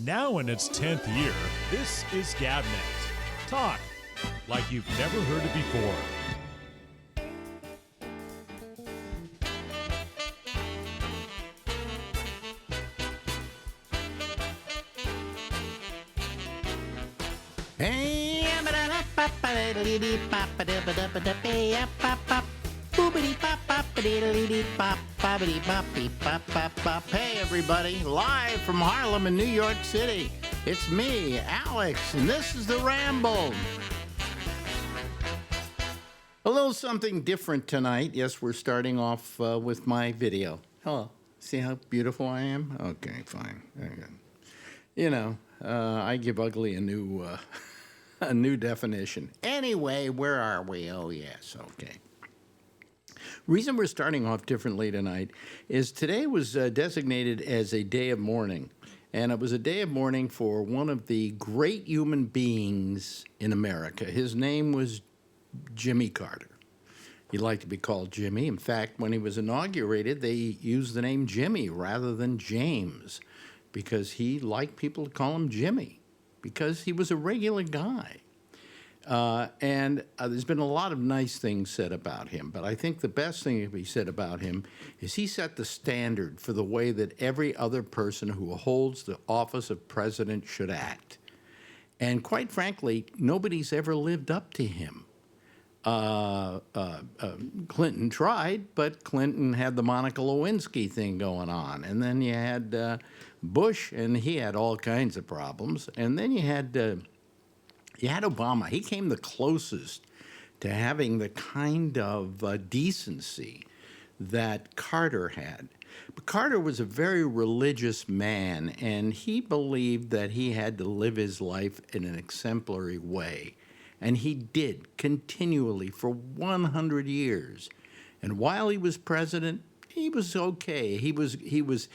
Now in its 10th year, this is GabNet. Talk like you've never heard it before. Hey everybody, live from Harlem in New York City. It's me, Alex, and this is the Ramble. A little something different tonight. Yes, we're starting off with my video. Hello. See how beautiful I am? Okay, fine. Very good. You know, I give ugly a new a new definition. Anyway, where are we? Oh, yes, okay. Reason we're starting off differently tonight is today was designated as a day of mourning, and it was a day of mourning for one of the great human beings in America. His name was Jimmy Carter. He liked to be called Jimmy. In fact, when he was inaugurated, they used the name Jimmy rather than James because he liked people to call him Jimmy because he was a regular guy. And there's been a lot of nice things said about him, but I think the best thing to be said about him is he set the standard for the way that every other person who holds the office of president should act. And quite frankly, nobody's ever lived up to him. Clinton tried, but Clinton had the Monica Lewinsky thing going on. And then you had Bush, and he had all kinds of problems. And then you had Obama. He came the closest to having the kind of decency that Carter had. But Carter was a very religious man, and he believed that he had to live his life in an exemplary way. And he did continually for 100 years. And while he was president, he was okay. He was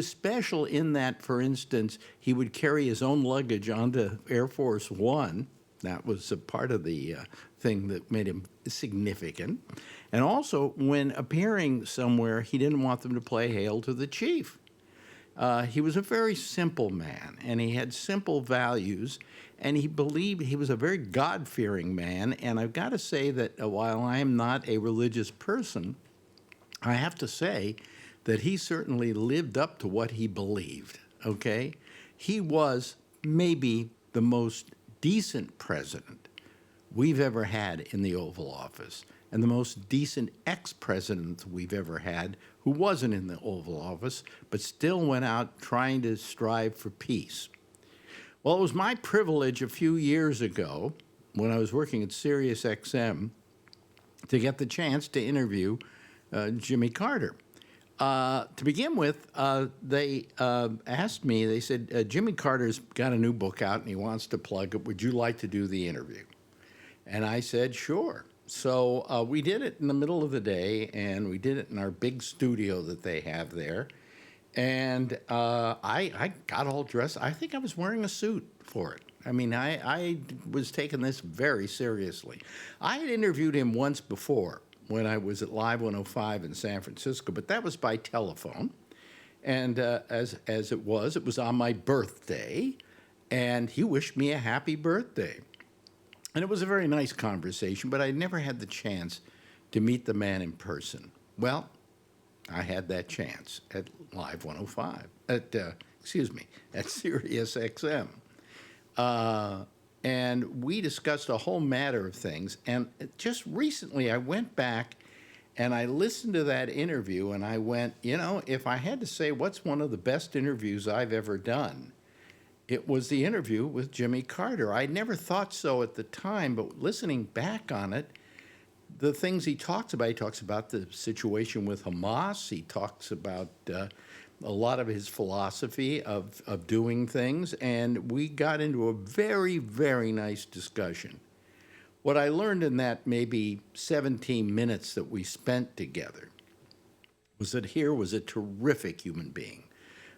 special in that, for instance, he would carry his own luggage onto Air Force One. That was a part of the thing that made him significant. And also, when appearing somewhere, he didn't want them to play Hail to the Chief. He was a very simple man, and he had simple values, and he believed he was a very God-fearing man. And I've got to say that while I am not a religious person, I have to say that he certainly lived up to what he believed, okay? He was maybe the most decent president we've ever had in the Oval Office, and the most decent ex-president we've ever had who wasn't in the Oval Office, but still went out trying to strive for peace. Well, it was my privilege a few years ago, when I was working at Sirius XM, to get the chance to interview Jimmy Carter. To begin with, they asked me, they said, Jimmy Carter's got a new book out and he wants to plug it. Would you like to do the interview? And I said, sure. So we did it in the middle of the day, and we did it in our big studio that they have there. And I got all dressed. I think I was wearing a suit for it. I mean, I was taking this very seriously. I had interviewed him once before when I was at Live 105 in San Francisco, but that was by telephone. And as it was on my birthday, and he wished me a happy birthday. And it was a very nice conversation, but I never had the chance to meet the man in person. Well, I had that chance at Live 105, at Sirius XM. And we discussed a whole matter of things. And just recently, I went back and I listened to that interview, and I went, you know, if I had to say what's one of the best interviews I've ever done, it was the interview with Jimmy Carter. I never thought so at the time, but listening back on it, the things he talks about the situation with Hamas. He talks about a lot of his philosophy of doing things, and we got into a very, very nice discussion. What I learned in that maybe 17 minutes that we spent together was that here was a terrific human being,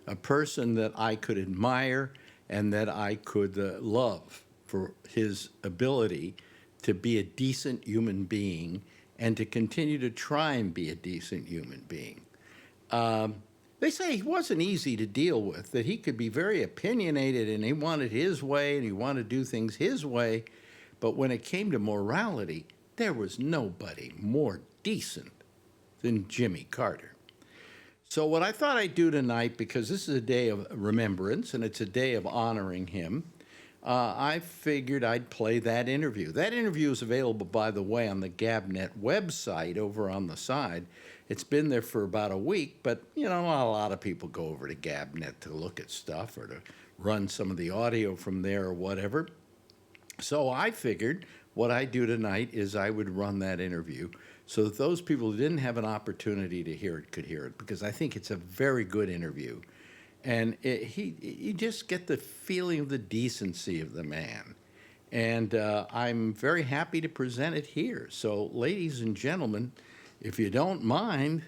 a person that I could admire and that I could love for his ability to be a decent human being and to continue to try and be a decent human being. They say he wasn't easy to deal with, that he could be very opinionated and he wanted his way and he wanted to do things his way. But when it came to morality, there was nobody more decent than Jimmy Carter. So what I thought I'd do tonight, because this is a day of remembrance and it's a day of honoring him, I figured I'd play that interview. That interview is available, by the way, on the GabNet website over on the side. It's been there for about a week, but, not a lot of people go over to GabNet to look at stuff or to run some of the audio from there or whatever. So I figured what I'd do tonight is I would run that interview so that those people who didn't have an opportunity to hear it could hear it, because I think it's a very good interview. And you just get the feeling of the decency of the man. And I'm very happy to present it here. So, ladies and gentlemen, if you don't mind,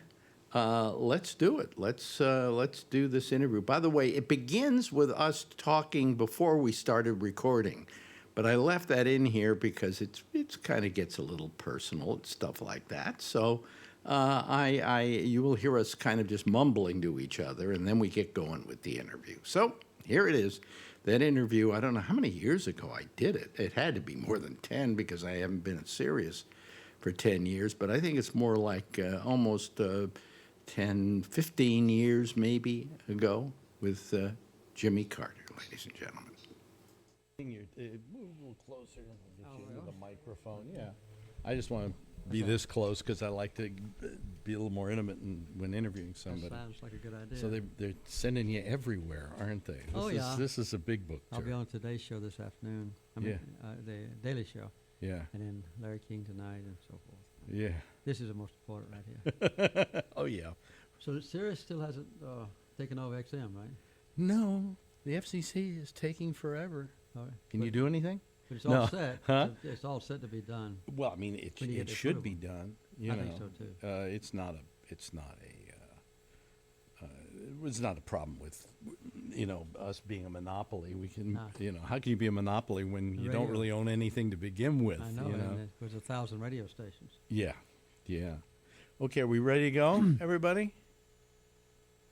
let's do it. Let's do this interview. By the way, it begins with us talking before we started recording. But I left that in here because it's kind of gets a little personal and stuff like that. So you will hear us kind of just mumbling to each other, and then we get going with the interview. So here it is. That interview, I don't know how many years ago I did it. It had to be more than 10 because I haven't been at Sirius for 10 years. But I think it's more like almost 10, 15 years maybe ago with Jimmy Carter, ladies and gentlemen. Move a little closer into the microphone. Yeah, I just want to be this close because I like to be a little more intimate when interviewing somebody. That sounds like a good idea. So they're sending you everywhere, aren't they? This is a big book tour. I'll be on Today's show this afternoon. The Daily Show. Yeah. And then Larry King tonight and so forth. Yeah. This is the most important right here. Oh, yeah. So Sirius still hasn't taken over XM, right? No, the FCC is taking forever. All right. Can you do anything? But it's all set. Huh? It's all set to be done. Well, I mean, it should be done. I think so too. It's not a problem with, us being a monopoly. We can, how can you be a monopoly when you don't really own anything to begin with? I know, and there's 1,000 radio stations. Yeah, yeah. Okay, are we ready to go, everybody?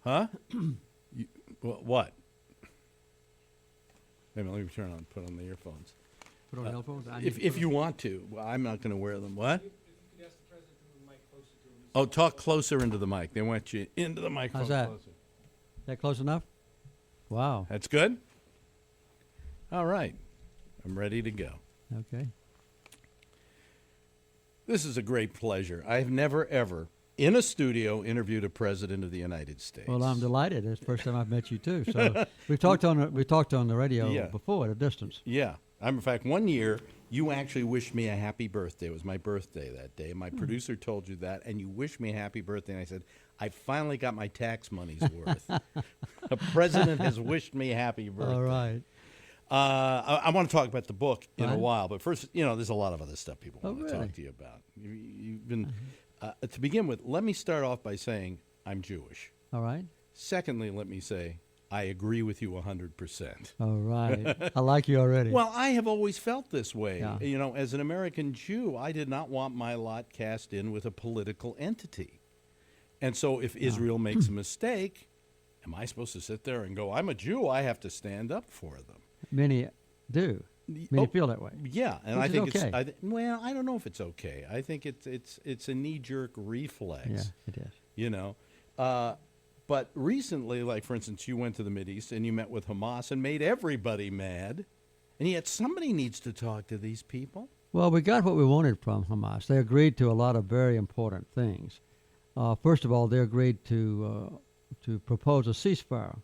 Huh? What? Wait a minute, let me put on the earphones. Put on earphones? If you want to. Well, I'm not going to wear them. What? Oh, talk closer into the mic. They want you into the microphone. How's that? Closer. That close enough? Wow. That's good? All right. I'm ready to go. Okay. This is a great pleasure. I have never, ever, in a studio, interviewed a president of the United States. Well, I'm delighted. It's the first time I've met you, too. So we talked on the radio before at a distance. Yeah. In fact, one year, you actually wished me a happy birthday. It was my birthday that day. My producer told you that, and you wished me a happy birthday. And I said, I finally got my tax money's worth. A president has wished me a happy birthday. All right. I want to talk about the book in a while, but first, there's a lot of other stuff people want to talk to you about. You've been, to begin with, let me start off by saying I'm Jewish. All right. Secondly, let me say I agree with you 100%. All right. I like you already. Well, I have always felt this way. Yeah. As an American Jew, I did not want my lot cast in with a political entity. And so if Israel makes a mistake, am I supposed to sit there and go, I'm a Jew, I have to stand up for them? Many do. Many feel that way. Yeah, and Which I think is okay. I don't know if it's okay. I think it's a knee-jerk reflex. Yeah, it is. But recently, like, for instance, you went to the Mideast and you met with Hamas and made everybody mad, and yet somebody needs to talk to these people. Well, we got what we wanted from Hamas. They agreed to a lot of very important things. First of all, they agreed to propose a ceasefire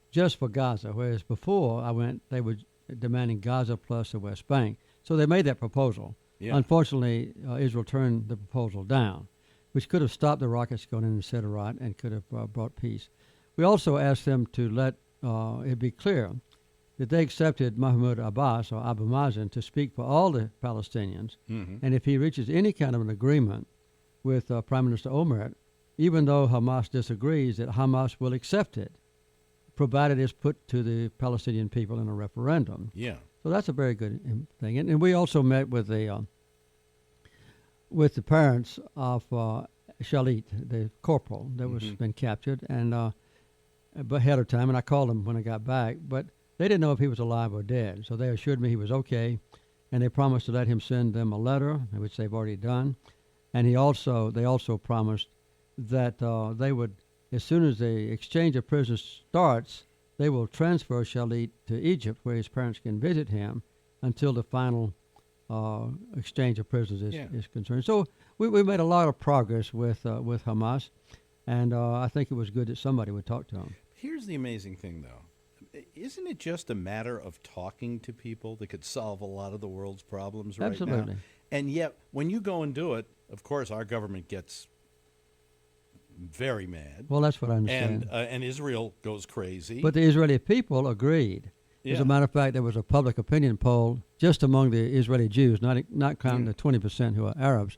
just for Gaza, whereas before they were demanding Gaza plus the West Bank. So they made that proposal. Yeah. Unfortunately, Israel turned the proposal down, which could have stopped the rockets going into Sderot and could have brought peace. We also asked them to let it be clear that they accepted Mahmoud Abbas, or Abu Mazen, to speak for all the Palestinians. Mm-hmm. And if he reaches any kind of an agreement with Prime Minister Olmert, even though Hamas disagrees, that Hamas will accept it, provided it's put to the Palestinian people in a referendum. Yeah. So that's a very good thing. And we also met with the parents of Shalit, the corporal that was been captured, and ahead of time, and I called him when I got back, but they didn't know if he was alive or dead. So they assured me he was okay, and they promised to let him send them a letter, which they've already done. And they also promised that they would, as soon as the exchange of prisoners starts, they will transfer Shalit to Egypt, where his parents can visit him until the final exchange of prisoners is concerned. So we made a lot of progress with Hamas, and I think it was good that somebody would talk to him. Here's the amazing thing, though. Isn't it just a matter of talking to people that could solve a lot of the world's problems right Absolutely. now? And yet, when you go and do it, of course, our government gets very mad. Well, that's what I understand. And Israel goes crazy. But the Israeli people agreed. As a matter of fact, there was a public opinion poll just among the Israeli Jews, not counting the 20% who are Arabs,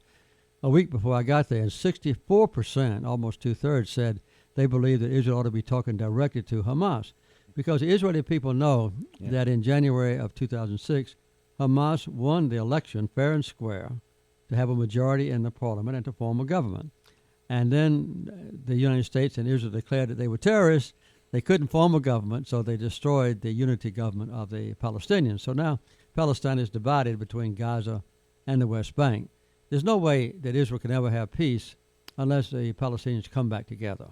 a week before I got there, and 64%, almost two-thirds, said they believe that Israel ought to be talking directly to Hamas. Because the Israeli people know that in January of 2006, Hamas won the election fair and square to have a majority in the parliament and to form a government. And then the United States and Israel declared that they were terrorists. They couldn't form a government, so they destroyed the unity government of the Palestinians. So now Palestine is divided between Gaza and the West Bank. There's no way that Israel can ever have peace unless the Palestinians come back together.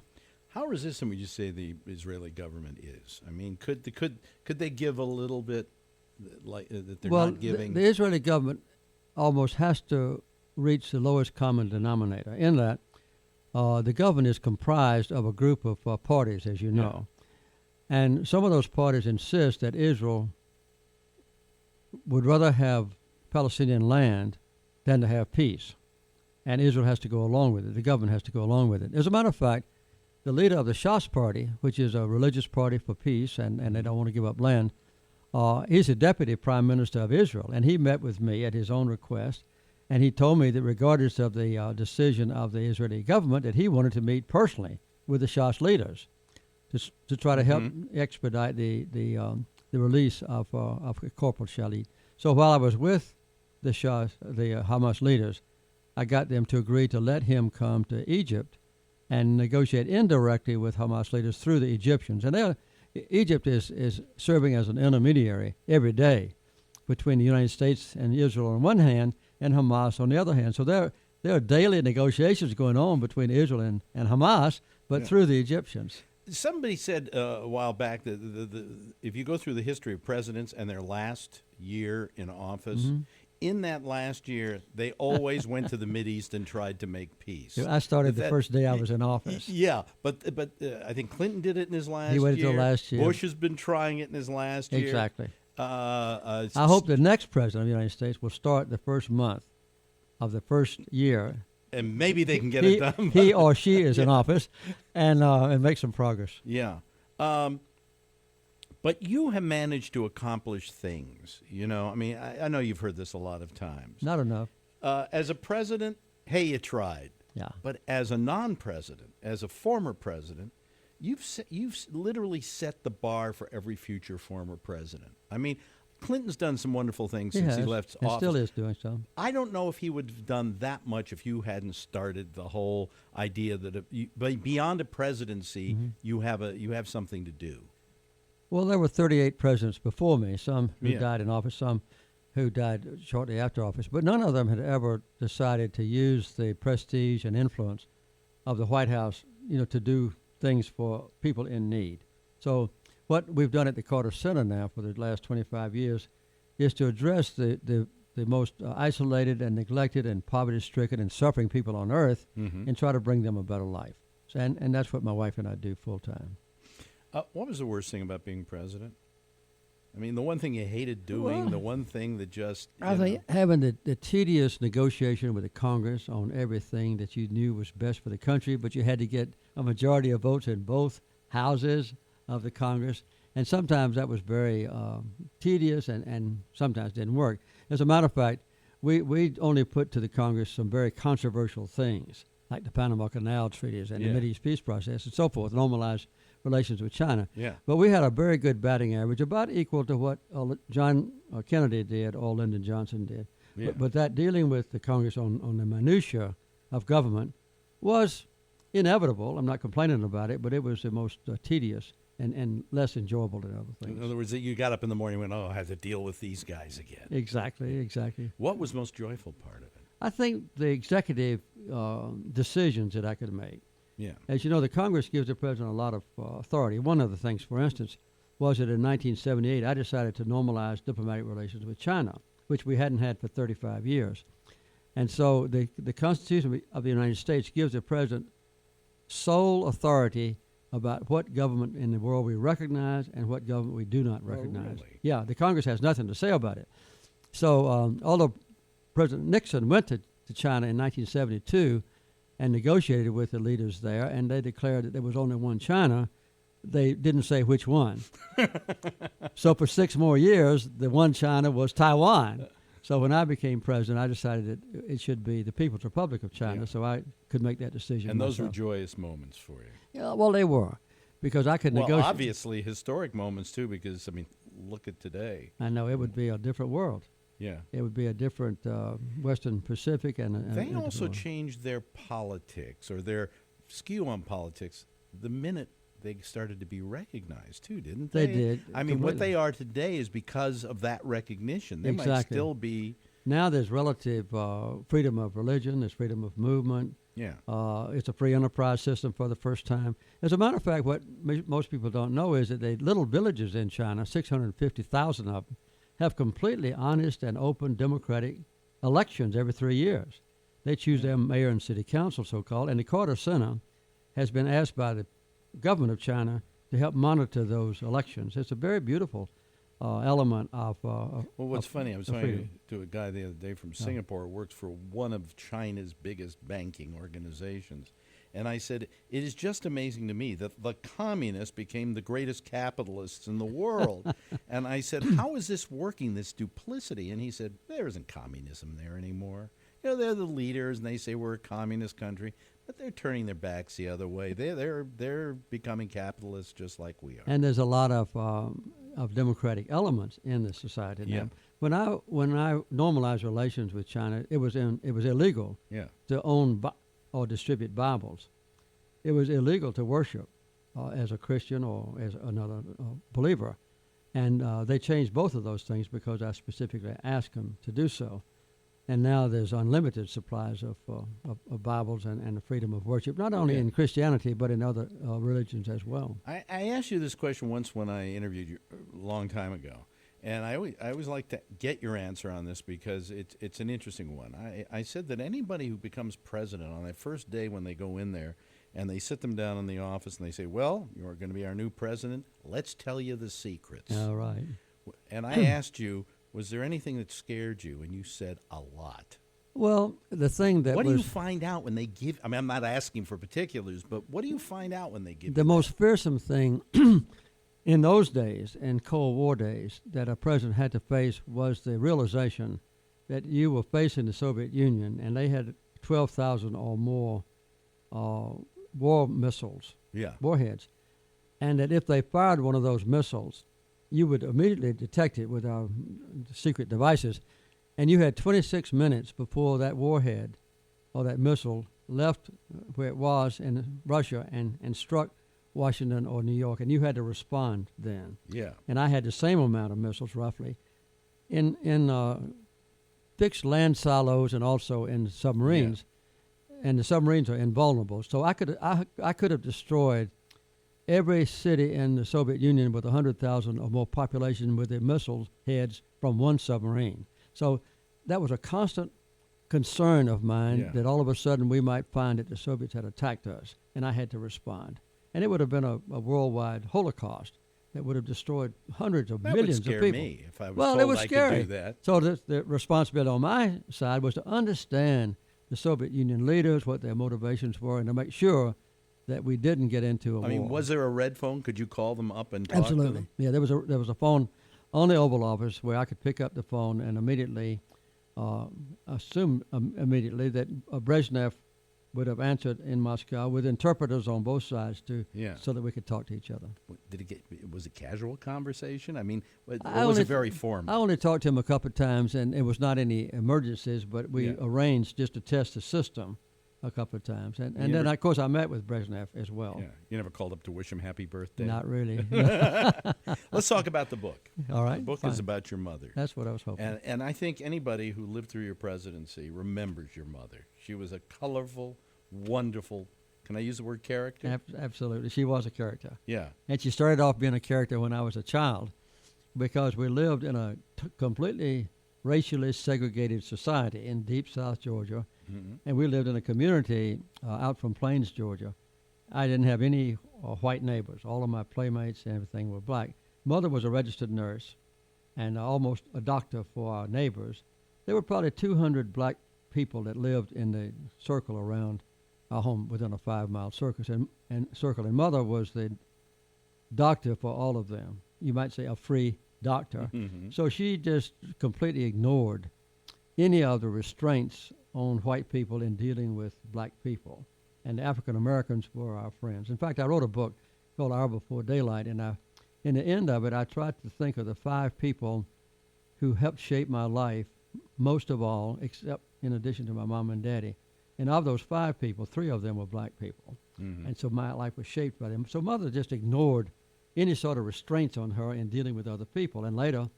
How resistant would you say the Israeli government is? I mean, could they give a little bit, like that they're not giving? The Israeli government almost has to reach the lowest common denominator in that the government is comprised of a group of parties, as you know. And some of those parties insist that Israel would rather have Palestinian land than to have peace. And Israel has to go along with it. The government has to go along with it. As a matter of fact, the leader of the Shas party, which is a religious party for peace, and they don't want to give up land, he's the deputy prime minister of Israel. And he met with me at his own request. And he told me that regardless of the decision of the Israeli government, that he wanted to meet personally with the Shas leaders to try to help expedite the release of Corporal Shalit. So while I was with the Hamas leaders, I got them to agree to let him come to Egypt and negotiate indirectly with Hamas leaders through the Egyptians. And Egypt is serving as an intermediary every day between the United States and Israel on one hand and Hamas on the other hand. So there are daily negotiations going on between Israel and Hamas, but through the Egyptians. Somebody said a while back that if you go through the history of presidents and their last year in office, in that last year, they always went to the Mideast and tried to make peace. I started the first day I was in office. Yeah, but I think Clinton did it in his last year. He waited till last year. Bush has been trying it in his last year. Exactly. I hope the next president of the United States will start the first month of the first year. And maybe they can get it done. He or she is in office and make some progress. Yeah. But you have managed to accomplish things, you know. I mean, I know you've heard this a lot of times. Not enough. As a president, hey, you tried. Yeah. But as a non-president, as a former president, you've literally set the bar for every future former president. I mean, Clinton's done some wonderful things since he left office. And still is doing so. I don't know if he would have done that much if you hadn't started the whole idea that beyond a presidency, you have something to do. Well, there were 38 presidents before me, some who died in office, some who died shortly after office, but none of them had ever decided to use the prestige and influence of the White House, to do things for people in need. So what we've done at the Carter Center now for the last 25 years is to address the most isolated and neglected and poverty-stricken and suffering people on earth and try to bring them a better life. So, and that's what my wife and I do full-time. What was the worst thing about being president? I mean, the one thing you hated doing, the one thing that just... I think having the tedious negotiation with the Congress on everything that you knew was best for the country, but you had to get a majority of votes in both houses of the Congress, and sometimes that was very tedious and sometimes didn't work. As a matter of fact, we only put to the Congress some very controversial things, like the Panama Canal treaties and the Mideast peace process and so forth, normalized relations with China. Yeah. But we had a very good batting average, about equal to what John Kennedy did or Lyndon Johnson did. Yeah. But that dealing with the Congress on the minutiae of government was inevitable. I'm not complaining about it, but it was the most tedious and less enjoyable than other things. In other words, you got up in the morning and went, oh, I have to deal with these guys again. Exactly. What was most joyful part of it? I think the executive decisions that I could make. Yeah. As you know, the Congress gives the president a lot of authority. One of the things, for instance, was that in 1978, I decided to normalize diplomatic relations with China, which we hadn't had for 35 years. And so the Constitution of the United States gives the president sole authority about what government in the world we recognize and what government we do not recognize. Really? Yeah, the Congress has nothing to say about it. So although President Nixon went to China in 1972 and negotiated with the leaders there, and they declared that there was only one China, they didn't say which one. So for 6 more years, the one China was Taiwan. So when I became president, I decided that it should be the People's Republic of China, so I could make that decision And those myself. were joyous moments for you. Yeah, well, they were, because I could Well, negotiate. obviously historic moments, too, because, I mean, look at today. I know it would be a different world. Yeah. It would be a different Western Pacific. And They a also different- changed their politics or their skew on politics the minute they started to be recognized, too, didn't they? They did, I mean, what completely. they are today is because of that recognition. They might Exactly. still be, Now there's relative freedom of religion, there's freedom of movement. yeah. It's a free enterprise system for the first time. As a matter of fact, what most people don't know is that the little villages in China, 650,000 of them, have completely honest and open democratic elections every 3 years. They choose their mayor and city council, so-called, and the Carter Center has been asked by the government of China to help monitor those elections. It's a very beautiful element of Well, what's funny, I was of talking freedom. to a guy the other day from Singapore who works for one of China's biggest banking organizations. And I said, it is just amazing to me that the communists became the greatest capitalists in the world. And I said, how is this working, this duplicity? And he said, there isn't communism there anymore. You know, they're the leaders, and they say we're a communist country, but they're turning their backs the other way. They're becoming capitalists just like we are. And there's a lot of democratic elements in the society now. Yeah. When I normalized relations with China, it was illegal Yeah. to own or distribute Bibles. It was illegal to worship as a Christian or as another believer. And they changed both of those things because I specifically asked them to do so. And now there's unlimited supplies of Bibles and the freedom of worship, not only Yeah. in Christianity, but in other religions as well. I asked you this question once when I interviewed you a long time ago, and I always like to get your answer on this because it's an interesting one. I said that anybody who becomes president on that first day when they go in there and they sit them down in the office and they say, well, you're going to be our new president, let's tell you the secrets. All right. And I asked you, was there anything that scared you? And you said a lot. Well, the thing that What do was you find out when they give? I mean, I'm not asking for particulars, but what do you find out when they give? the you most fearsome thing in those days, in Cold War days, that a president had to face was the realization that you were facing the Soviet Union, and they had 12,000 or more war missiles, that? Yeah. warheads, and that if they fired one of those missiles, you would immediately detect it with our secret devices, and you had 26 minutes before that warhead or that missile left where it was in Russia and struck Washington or New York, and you had to respond then. Yeah. And I had the same amount of missiles, roughly, in fixed land silos and also in submarines. And the submarines are invulnerable. So I could have destroyed every city in the Soviet Union with 100,000 or more population with the missile heads from one submarine. So that was a constant concern of mine that all of a sudden we might find that the Soviets had attacked us, and I had to respond. And it would have been a worldwide Holocaust that would have destroyed hundreds of That millions would scare of people. me if I was Well, told it was I scary. could do that. So the responsibility on my side was to understand the Soviet Union leaders, what their motivations were, and to make sure that we didn't get into a war. I mean, was there a red phone? Could you call them up and talk to Absolutely. them? Yeah, there was a phone on the Oval Office where I could pick up the phone and immediately assume immediately that Brezhnev would have answered in Moscow with interpreters on both sides so that we could talk to each other. Was it casual conversation? I mean, or I was only- it very formal? I only talked to him a couple of times, and it was not any emergencies, but we arranged just to test the system a couple of times. And You then, never- of course, I met with Brezhnev as well. Yeah, you never called up to wish him happy birthday. Not really. Let's talk about the book. All right. The book fine. is about your mother. That's what I was hoping. And I think anybody who lived through your presidency remembers your mother. She was a colorful, wonderful, can I use the word character? Absolutely. She was a character. Yeah. And she started off being a character when I was a child because we lived in a completely racially segregated society in deep South Georgia. Mm-hmm. And we lived in a community out from Plains, Georgia. I didn't have any white neighbors. All of my playmates and everything were black. Mother was a registered nurse and almost a doctor for our neighbors. There were probably 200 black people that lived in the circle around our home within a 5-mile circle. And Mother was the doctor for all of them. You might say a free doctor. Mm-hmm. So she just completely ignored any of the restraints on white people in dealing with black people. And the African Americans were our friends. In fact, I wrote a book called Hour Before Daylight, and in the end of it, I tried to think of the 5 people who helped shape my life, most of all, except in addition to my mom and daddy. And of those 5 people, 3 of them were black people. Mm-hmm. And so my life was shaped by them. So Mother just ignored any sort of restraints on her in dealing with other people. And later,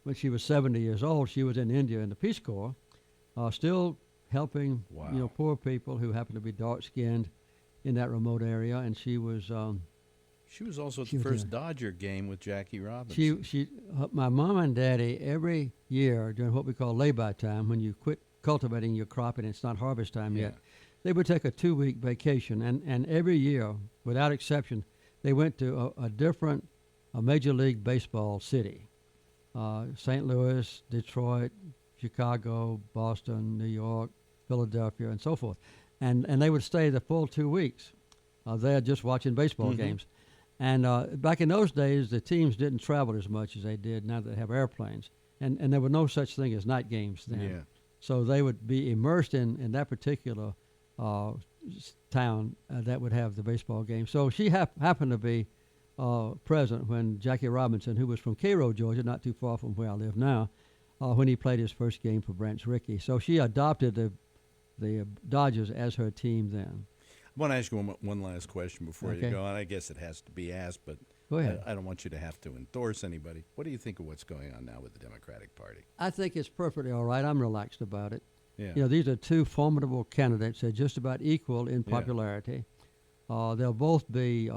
when she was 70 years old, she was in India in the Peace Corps, still helping Wow. poor people who happened to be dark-skinned in that remote area. And she was She was also at She the was first in- Dodger game with Jackie Robinson. my mom and daddy every year during what we call lay-by time, when you quit cultivating your crop and it's not harvest time Yeah. yet, they would take a 2-week vacation, and every year, without exception, they went to a different Major League Baseball city. St. Louis, Detroit, Chicago, Boston, New York, Philadelphia, and so forth. And they would stay the full 2 weeks there just watching baseball games. And back in those days, the teams didn't travel as much as they did now that they have airplanes. And there were no such thing as night games then. Yeah. So they would be immersed in that particular town that would have the baseball game. So she happened to be present when Jackie Robinson, who was from Cairo, Georgia, not too far from where I live now, when he played his first game for Branch Rickey. So she adopted the Dodgers as her team then. I want to ask you one last question before you Okay. go, and I guess it has to be asked, but Go ahead. I don't want you to have to endorse anybody. What do you think of what's going on now with the Democratic Party? I think it's perfectly all right. I'm relaxed about it. Yeah. You know, these are 2 formidable candidates. They're just about equal in Yeah. popularity. They'll both be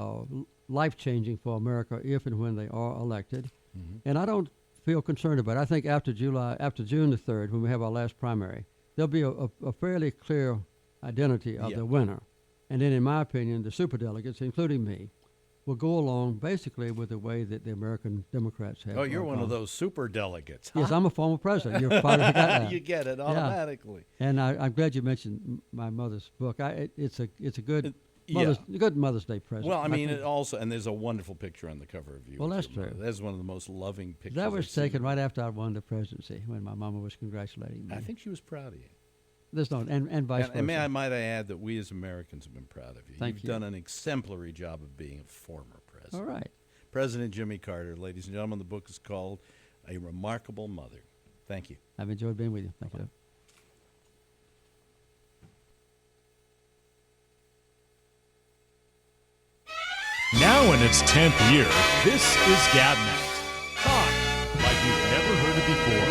life-changing for America if and when they are elected. Mhm. And I don't feel concerned about it. I think after June the 3rd, when we have our last primary, there'll be a fairly clear identity of Yeah. the winner. And then, in my opinion, the superdelegates, including me, will go along basically with the way that the American Democrats have. Oh, you're one of gone. those super delegates. Yes, huh? I'm a former president. You're probably got that. You get it automatically. And I'm glad you mentioned my mother's book. It's a good Yeah. good Mother's Day present. Well, I mean, think it also, and there's a wonderful picture on the cover of you. Well, with that's your mother. true. That's one of the most loving pictures. that I've was seen. taken right after I won the presidency when my mama was congratulating me. I think she was proud of you. There's no and vice versa. And might I add that we as Americans have been proud of you. Thank You've you. done an exemplary job of being a former president. All right. President Jimmy Carter, ladies and gentlemen, the book is called A Remarkable Mother. Thank you. I've enjoyed being with you. Thank you. Now in its 10th year, this is GabNet. Talk like you've never heard it before.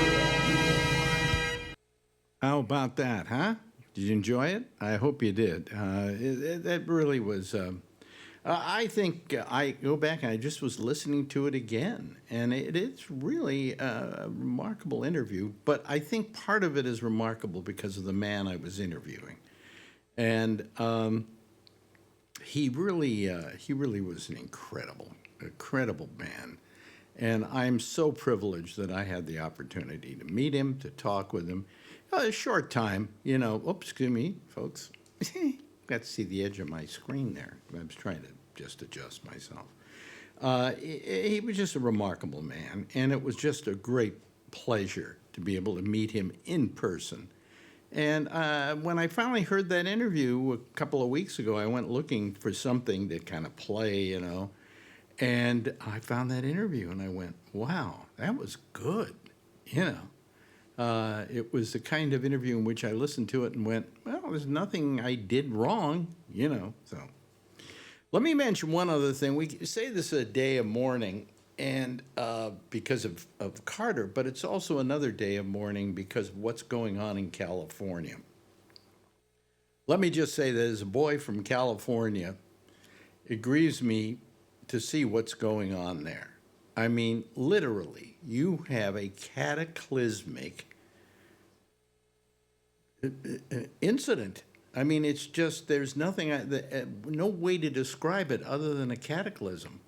How about that, huh? Did you enjoy it? I hope you did. It really was. I think I go back and I just was listening to it again, and it's really a remarkable interview. But I think part of it is remarkable because of the man I was interviewing, and he really was an incredible man. And I'm so privileged that I had the opportunity to meet him, to talk with him. A short time, you know. Oops, excuse me, folks. Got to see the edge of my screen there. I was trying to just adjust myself. He was just a remarkable man, and it was just a great pleasure to be able to meet him in person. And when I finally heard that interview a couple of weeks ago, I went looking for something to kind of play, you know. And I found that interview, and I went, wow, that was good, you know. It was the kind of interview in which I listened to it and went, well, there's nothing I did wrong, So let me mention one other thing. We say this is a day of mourning, and because of Carter, but it's also another day of mourning because of what's going on in California. Let me just say that as a boy from California, it grieves me to see what's going on there. I mean, literally, you have a cataclysmic incident. I mean, it's just, there's nothing, no way to describe it other than a cataclysm.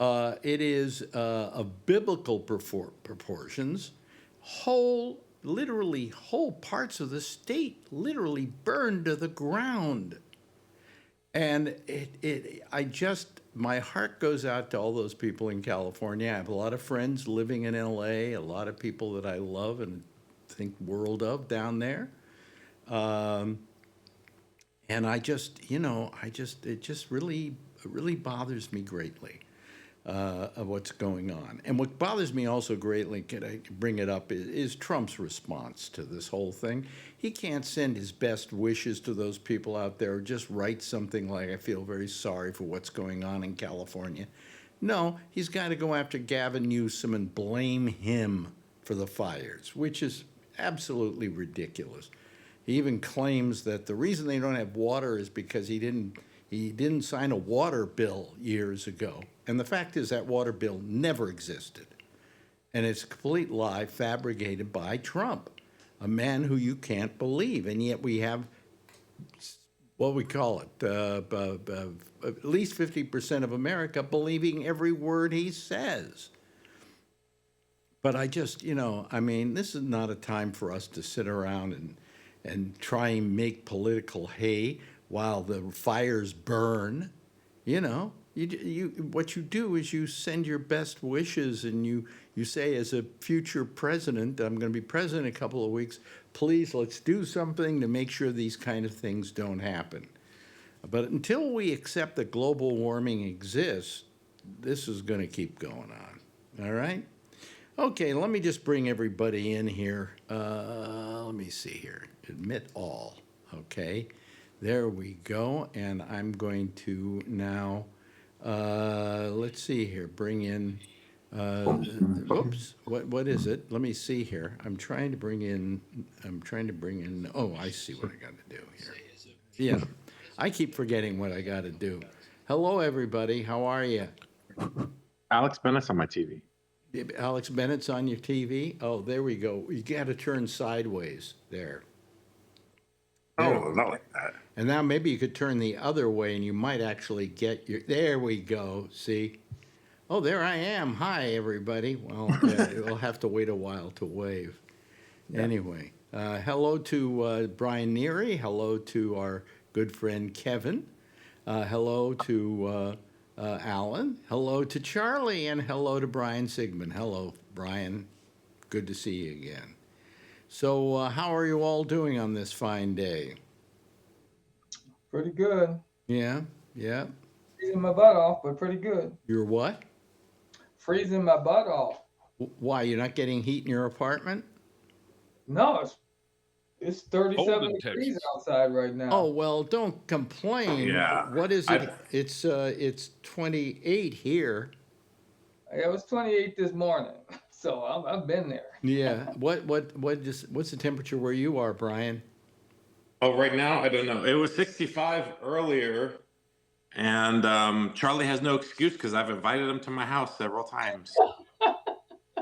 It is of biblical proportions. Literally, whole parts of the state literally burned to the ground. And my heart goes out to all those people in California. I have a lot of friends living in LA, a lot of people that I love and think world of down there. And it just really bothers me greatly of what's going on. And what bothers me also greatly, can I bring it up, is Trump's response to this whole thing. He can't send his best wishes to those people out there or just write something like, I feel very sorry for what's going on in California. No, he's got to go after Gavin Newsom and blame him for the fires, which is absolutely ridiculous. He even claims that the reason they don't have water is because he didn't sign a water bill years ago. And the fact is that water bill never existed. And it's a complete lie fabricated by Trump, a man who you can't believe. And yet we have, what we call it, at least 50% of America believing every word he says. But I just, this is not a time for us to sit around and try and make political hay while the fires burn. What you do is you send your best wishes and you say, as a future president, I'm going to be president in a couple of weeks, please let's do something to make sure these kind of things don't happen. But until we accept that global warming exists, this is going to keep going on. All right? Okay, let me just bring everybody in here. Let me see here. Admit all. Okay. There we go. And I'm going to now, let's see here, bring in, oops, what is it? Let me see here. I'm trying to bring in, oh, I see what I got to do here. Yeah, I keep forgetting what I got to do. Hello, everybody. How are you? Alex Bennett's on my TV. Alex Bennett's on your TV? Oh, there we go. You got to turn sideways there. Oh, not like that. And now maybe you could turn the other way and you might actually get your, there we go, see? Oh, there I am. Hi, everybody. Well, we'll have to wait a while to wave. Yeah. Anyway, hello to Brian Neary. Hello to our good friend Kevin. Hello to Alan. Hello to Charlie. And hello to Brian Sigmund. Hello, Brian. Good to see you again. So how are you all doing on this fine day? Pretty good. Yeah, yeah. Freezing my butt off, but pretty good. You're what? Freezing my butt off. Why, you're not getting heat in your apartment? No, it's 37 degrees outside right now. Oh, well, don't complain. Yeah. What is it? It's 28 here. Yeah, it was 28 this morning, so I've been there. Yeah. What's the temperature where you are, Brian? Oh, right now, I don't know. It was 65 earlier, and Charlie has no excuse because I've invited him to my house several times.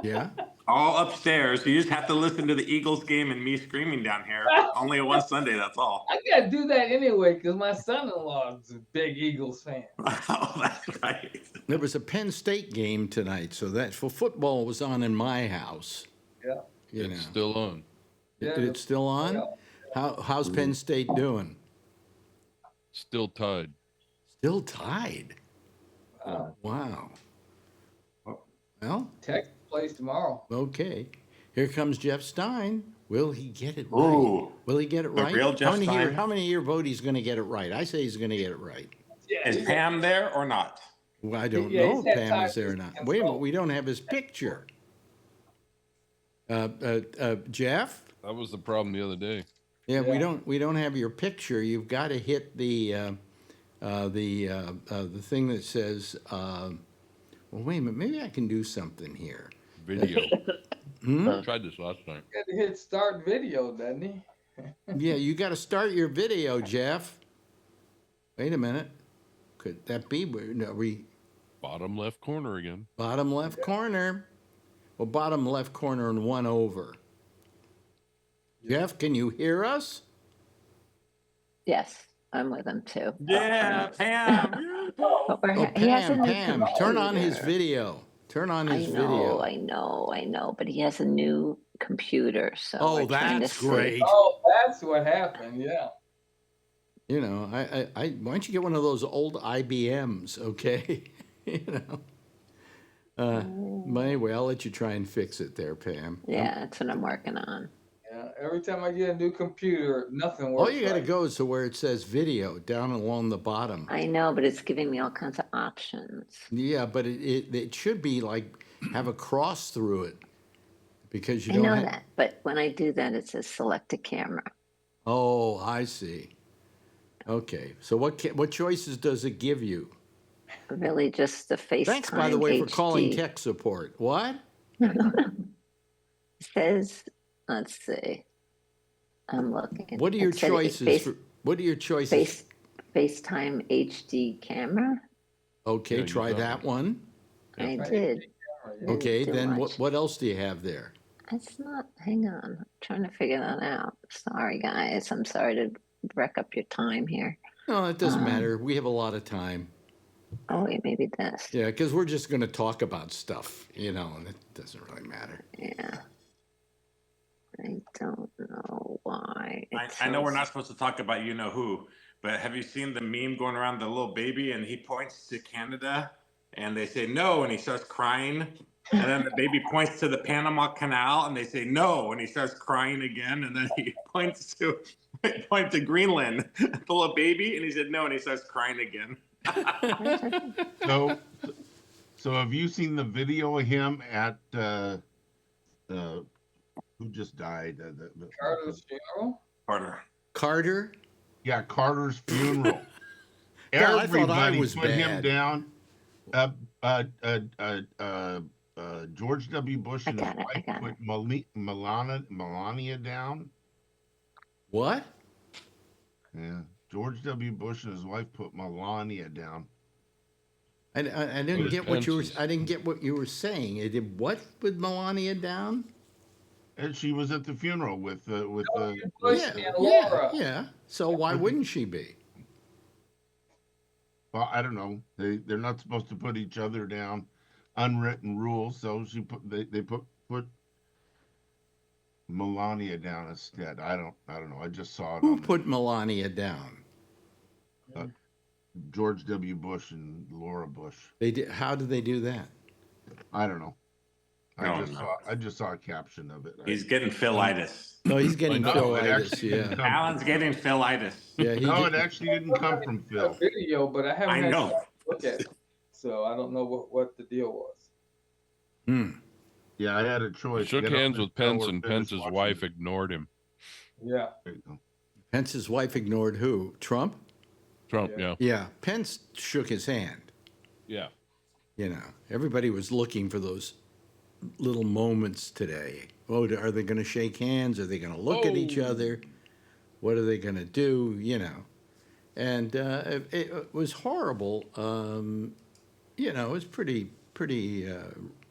Yeah? All upstairs. You just have to listen to the Eagles game and me screaming down here. Only on one Sunday, that's all. I got to do that anyway because my son-in-law is a big Eagles fan. Oh, that's right. There was a Penn State game tonight, so that for football was on in my house. Yeah. It's still on. It's still on? Yeah. How's Penn State doing? Still tied. Still tied? Wow. Wow. Well, Texas plays tomorrow. okay. Here comes Jeff Stein. Will he get it right? Ooh. Will he get it The right? real Jeff Stein? How many year vote he's going to get it right? I say he's going to get it right. Yeah, Is Pam there or not? Well, I don't Yeah, know he's if had Pam is time there or to not. control. Wait a minute, we don't have his picture. Jeff? That was the problem the other day. Yeah, Yeah. we don't have your picture. You've got to hit the thing that says. Well, wait a minute. Maybe I can do something here. Video. Hmm? Tried this last night. He had to hit start video, doesn't he? Yeah, you got to start your video, Jeff. Wait a minute. Could that be? No, Bottom left corner again. bottom left corner. Well, bottom left corner and one over. Jeff, can you hear us? Yes, I'm with him too. Yeah, Pam. But Oh, he has a Pam, new Pam, turn on his computer. video. Turn on his I video. know, but he has a new computer, so Oh, we're trying to that's see. great. Oh, that's what happened. Yeah. You know, why don't you get one of those old IBMs, okay? Anyway, I'll let you try and fix it there, Pam. Yeah, that's what I'm working on. Yeah. Every time I get a new computer, nothing works. All you got to right. go is to where it says video down along the bottom. I know, but it's giving me all kinds of options. Yeah, but it should be like have a cross through it because you I don't know have. that, but when I do that, it says select a camera. Oh, I see. Okay, so what choices does it give you? Really, just the FaceTime Thanks, by the way, for calling HD. tech support. What? It says, let's see. I'm looking. What are your It said choices? What are your choices? FaceTime HD camera. Okay, Yeah, you try got that it. one. I Right. did. Yeah. Okay, too then much. what else do you have there? It's not, hang on. I'm trying to figure that out. Sorry, guys. I'm sorry to wreck up your time here. No, it doesn't matter. We have a lot of time. Oh, wait, maybe this. Yeah, because we're just going to talk about stuff, and it doesn't really matter. Yeah. I don't know why. I know we're not supposed to talk about you know who, but have you seen the meme going around the little baby and he points to Canada and they say no and he starts crying. And then the baby points to the Panama Canal and they say no and he starts crying again. And then he points to Greenland, the little baby, and he said no and he starts crying again. So, so have you seen the video of him at who just died? Carter's funeral. Carter. Carter? Yeah, Carter's funeral. God, I thought I Everybody was put him bad. down. George W. Bush and his I wife got put Melania down. What? Yeah, George W. Bush and his wife put Melania down. I didn't Those get what you were. Pences. I didn't get what you were saying. It did what with Melania down? And she was at the funeral with Bush Yeah, and yeah, Laura. yeah. So why wouldn't she be? well, I don't know. They're not supposed to put each other down. Unwritten rules. So they put Melania down instead. I don't know. I just saw it Who on put Melania down? George W. Bush and Laura Bush. They did. How did they do that? I don't know. Oh, I just saw a caption of it. He's getting philitis. Oh, he's getting No, it philitis. actually didn't Yeah, come Alan's from getting Phil. philitis. yeah. He No, did- it actually didn't come from A Phil. video, but I haven't I had know. time to look at it. So I don't know what the deal was. Hmm. Yeah, I had a He choice. shook get up hands and with go Pence, or and finish Pence's watching wife it. ignored him. Yeah. There you go. Pence's wife ignored who? Trump? Trump, Yeah. yeah. Yeah. Pence shook his hand. Yeah. Everybody was looking for those little moments today. Oh, are they going to shake hands? Are they going to look at each other? What are they going to do? And it was horrible. It was pretty.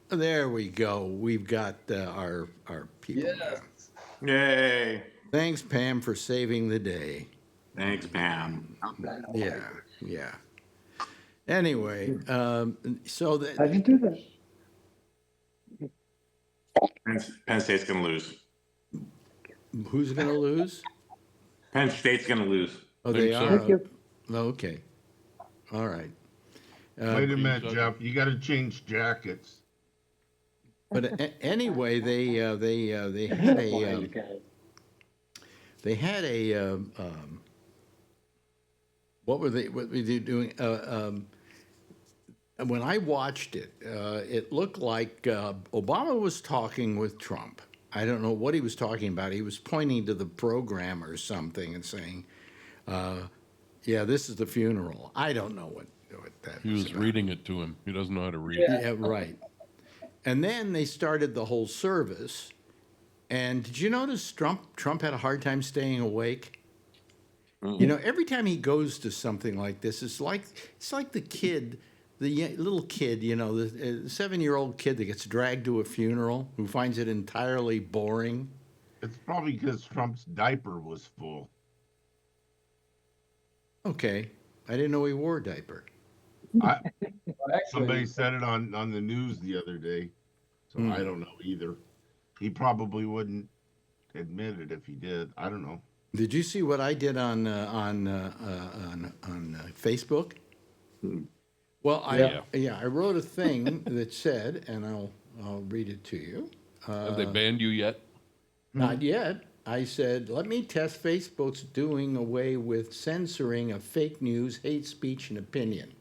There we go. We've got our people. Yes. Now. Yay. Thanks, Pam, for saving the day. Thanks, Pam. Yeah. Anyway, so that. How'd you do that? Penn State's going to lose. Who's going to lose? Penn State's going to lose. Oh, they Think so. are. Thank you. Okay. All right. Wait a minute, so. Jeff. You got to change jackets. But anyway, they had Boy, a you guys. they had a what were they doing? When I watched it, it looked like Obama was talking with Trump. I don't know what he was talking about. He was pointing to the program or something and saying, yeah, this is the funeral. I don't know what that He was about. reading it to him. He doesn't know how to read. Yeah, right. And then they started the whole service. And did you notice Trump had a hard time staying awake? You know, every time he goes to something like this, it's like the kid, little kid, you know, the 7-year-old kid that gets dragged to a funeral who finds it entirely boring. It's probably because Trump's diaper was full. Okay, I didn't know he wore a diaper. I, Well, somebody actually, said it on the news the other day, so I don't know either. He probably wouldn't admit it if he did. I don't know. Did you see what I did on Facebook? Well, I wrote a thing that said, and I'll read it to you. Have they banned you yet? Not yet. I said, let me test Facebook's doing away with censoring of fake news, hate speech, and opinion.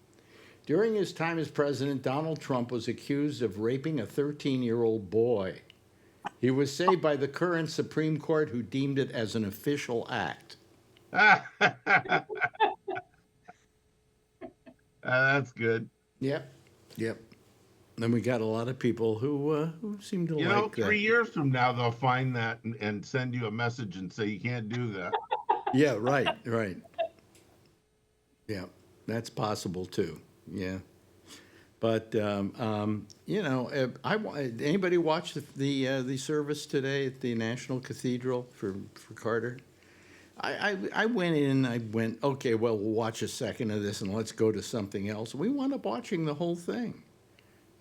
During his time as president, Donald Trump was accused of raping a 13-year-old boy. He was saved by the current Supreme Court, who deemed it as an official act. That's good. Yep. Then we got a lot of people who seem to You like know, that. 3 years from now, they'll find that and send you a message and say you can't do that. Yeah, right. Yeah, that's possible too. Yeah, but you know, anybody watch the service today at the National Cathedral for Carter? I went in. I went, okay. Well, we'll watch a second of this and let's go to something else. We wound up watching the whole thing.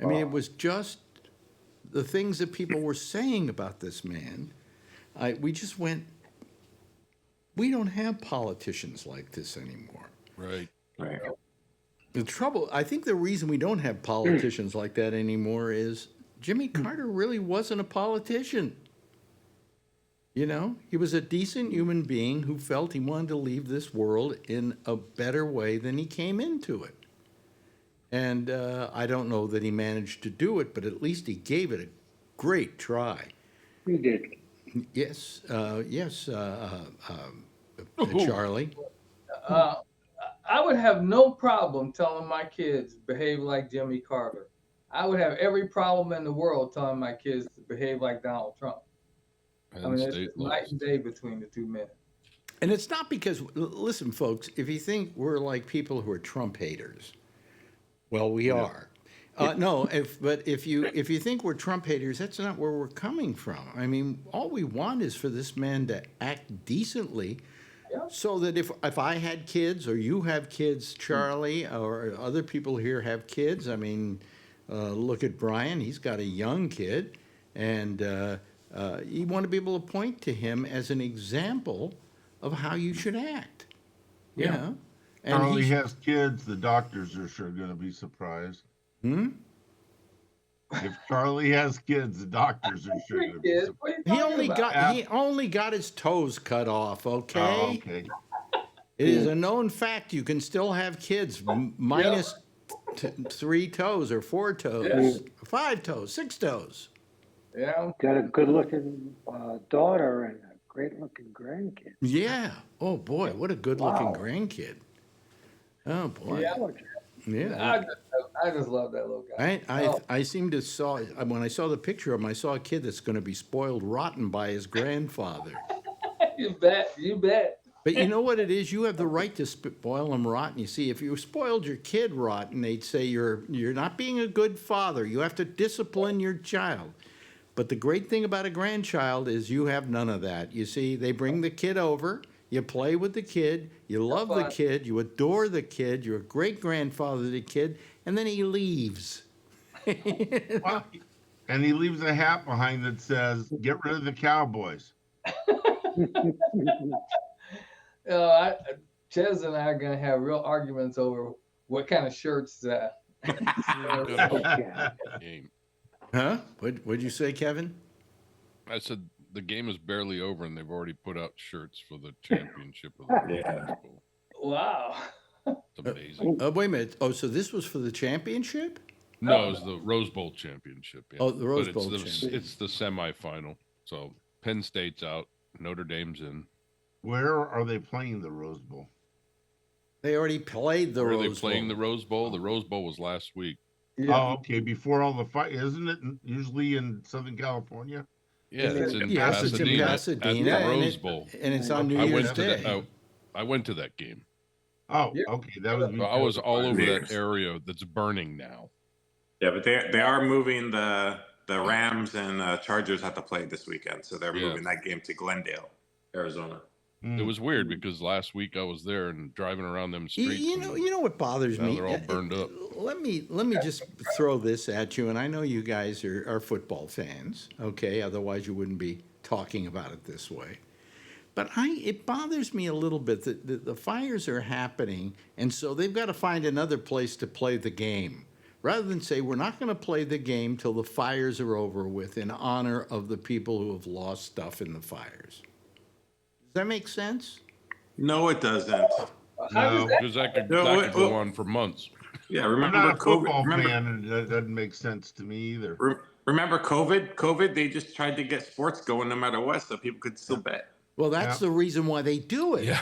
I mean, it was just the things that people were saying about this man. We just went, we don't have politicians like this anymore. Right. The trouble, I think the reason we don't have politicians like that anymore is Jimmy Carter really wasn't a politician. You know, he was a decent human being who felt he wanted to leave this world in a better way than he came into it. And I don't know that he managed to do it, but at least he gave it a great try. He did. Yes, Charlie. I would have no problem telling my kids behave like Jimmy Carter. I would have every problem in the world telling my kids to behave like Donald Trump. I mean, it's night and day between the two men. And it's not because, listen, folks, if you think we're like people who are Trump haters, well, we are. No, if you think we're Trump haters, that's not where we're coming from. I mean, all we want is for this man to act decently, so that if I had kids or you have kids, Charlie, or other people here have kids, I mean, look at Brian, he's got a young kid, and you want to be able to point to him as an example of how you should act. You know? And Charlie has kids, the doctors are sure going to be surprised. If Charlie has kids, the doctors are sure going to be surprised. He only got his toes cut off, okay? Oh, okay. It is a known fact you can still have kids minus 3 toes or 4 toes, 5 toes, 6 toes. Yeah. Got a good-looking daughter and a great-looking grandkid. Yeah. Oh boy, what a good-looking grandkid. Oh boy. Yeah. I just love that little guy. I seem to when I saw the picture of him, I saw a kid that's going to be spoiled rotten by his grandfather. You bet. But you know what it is? You have the right to spoil them rotten. You see, if you spoiled your kid rotten, they'd say you're not being a good father. You have to discipline your child. But the great thing about a grandchild is you have none of that. You see, they bring the kid over, you play with the kid, you love the kid, you adore the kid, you're a great grandfather to the kid, and then he leaves. Well, and he leaves a hat behind that says, "Get rid of the Cowboys." Ches and I are going to have real arguments over what kind of shirts. Huh? What'd you say, Kevin? I said the game is barely over and they've already put out shirts for the championship of the Rose Bowl. Wow. It's amazing. Wait a minute. Oh, so this was for the championship? No, it was the Rose Bowl championship. Yeah. Oh, the Rose Bowl championship. It's the semifinal. So Penn State's out, Notre Dame's in. Where are they playing the Rose Bowl? They already played the Where are Rose they playing Bowl. the Rose Bowl? The Rose Bowl was last week. Yeah. Oh, okay. Before all the fight, isn't it usually in Southern California? Yeah, it's in Yes, it's in Pasadena, Pasadena, at the and Rose it- Bowl. and it's on New I Year's went to Day. that. I went to that game. Oh, Yeah. okay. That was. So I was all over that Yes. area that's burning now. Yeah, but they are moving the Rams and Chargers have to play this weekend, so they're Yeah. moving that game to Glendale, Arizona. It was weird because last week I was there and driving around them You, streets. you know what bothers now me? they're all burned up. Let me just throw this at you, and I know you guys are football fans, okay? Otherwise, you wouldn't be talking about it this way. But it bothers me a little bit that the fires are happening, and so they've got to find another place to play the game, rather than say we're not going to play the game till the fires are over with, in honor of the people who have lost stuff in the fires. Does that make sense? No, it doesn't. How does that? Because that could No, go on for months. Yeah, I'm remember not a COVID? football Remember, fan, and that doesn't make sense to me either. remember COVID? COVID, they just tried to get sports going no matter what, so people could still bet. Well, that's the reason why they do it. Yeah.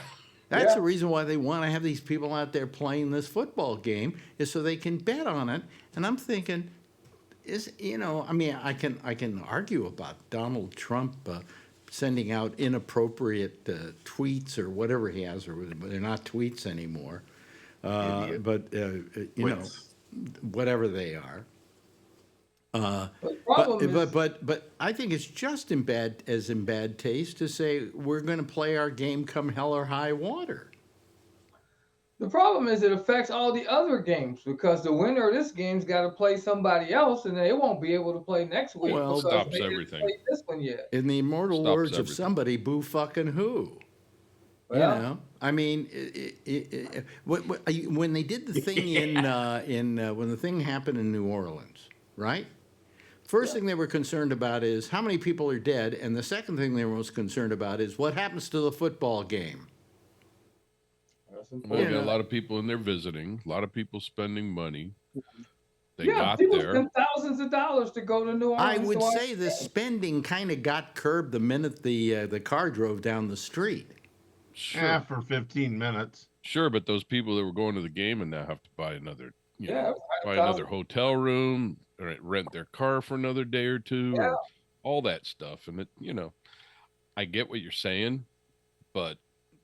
That's Yeah. the reason why they want to have these people out there playing this football game, is so they can bet on it. And I'm thinking, I mean, I can argue about Donald Trump sending out inappropriate tweets or whatever he has, or they're not tweets anymore. But whatever they are. The problem is, But I think it's just in bad taste to say we're going to play our game come hell or high water. the problem is it affects all the other games because the winner of this game's got to play somebody else, and they won't be able to play next week Well, because stops they didn't everything. play this one yet. In the immortal Stops words of everything. somebody, boo fucking who? Well, I mean, when they did the thing when the thing happened in New Orleans, right? First thing they were concerned about is how many people are dead, and the second thing they were most concerned about is what happens to the football game. that's Well, important. we got a lot of people in there visiting, a lot of people spending money. They Yeah, got people there. spend thousands of dollars to go to New Orleans. I would to watch say the spending kind of got curbed the minute the car drove down the street. Sure. For 15 minutes. Sure, but those people that were going to the game and now have to buy another, Yeah, buy another hotel room, or rent their car for another day or two, Yeah. or all that stuff. And I get what you're saying, but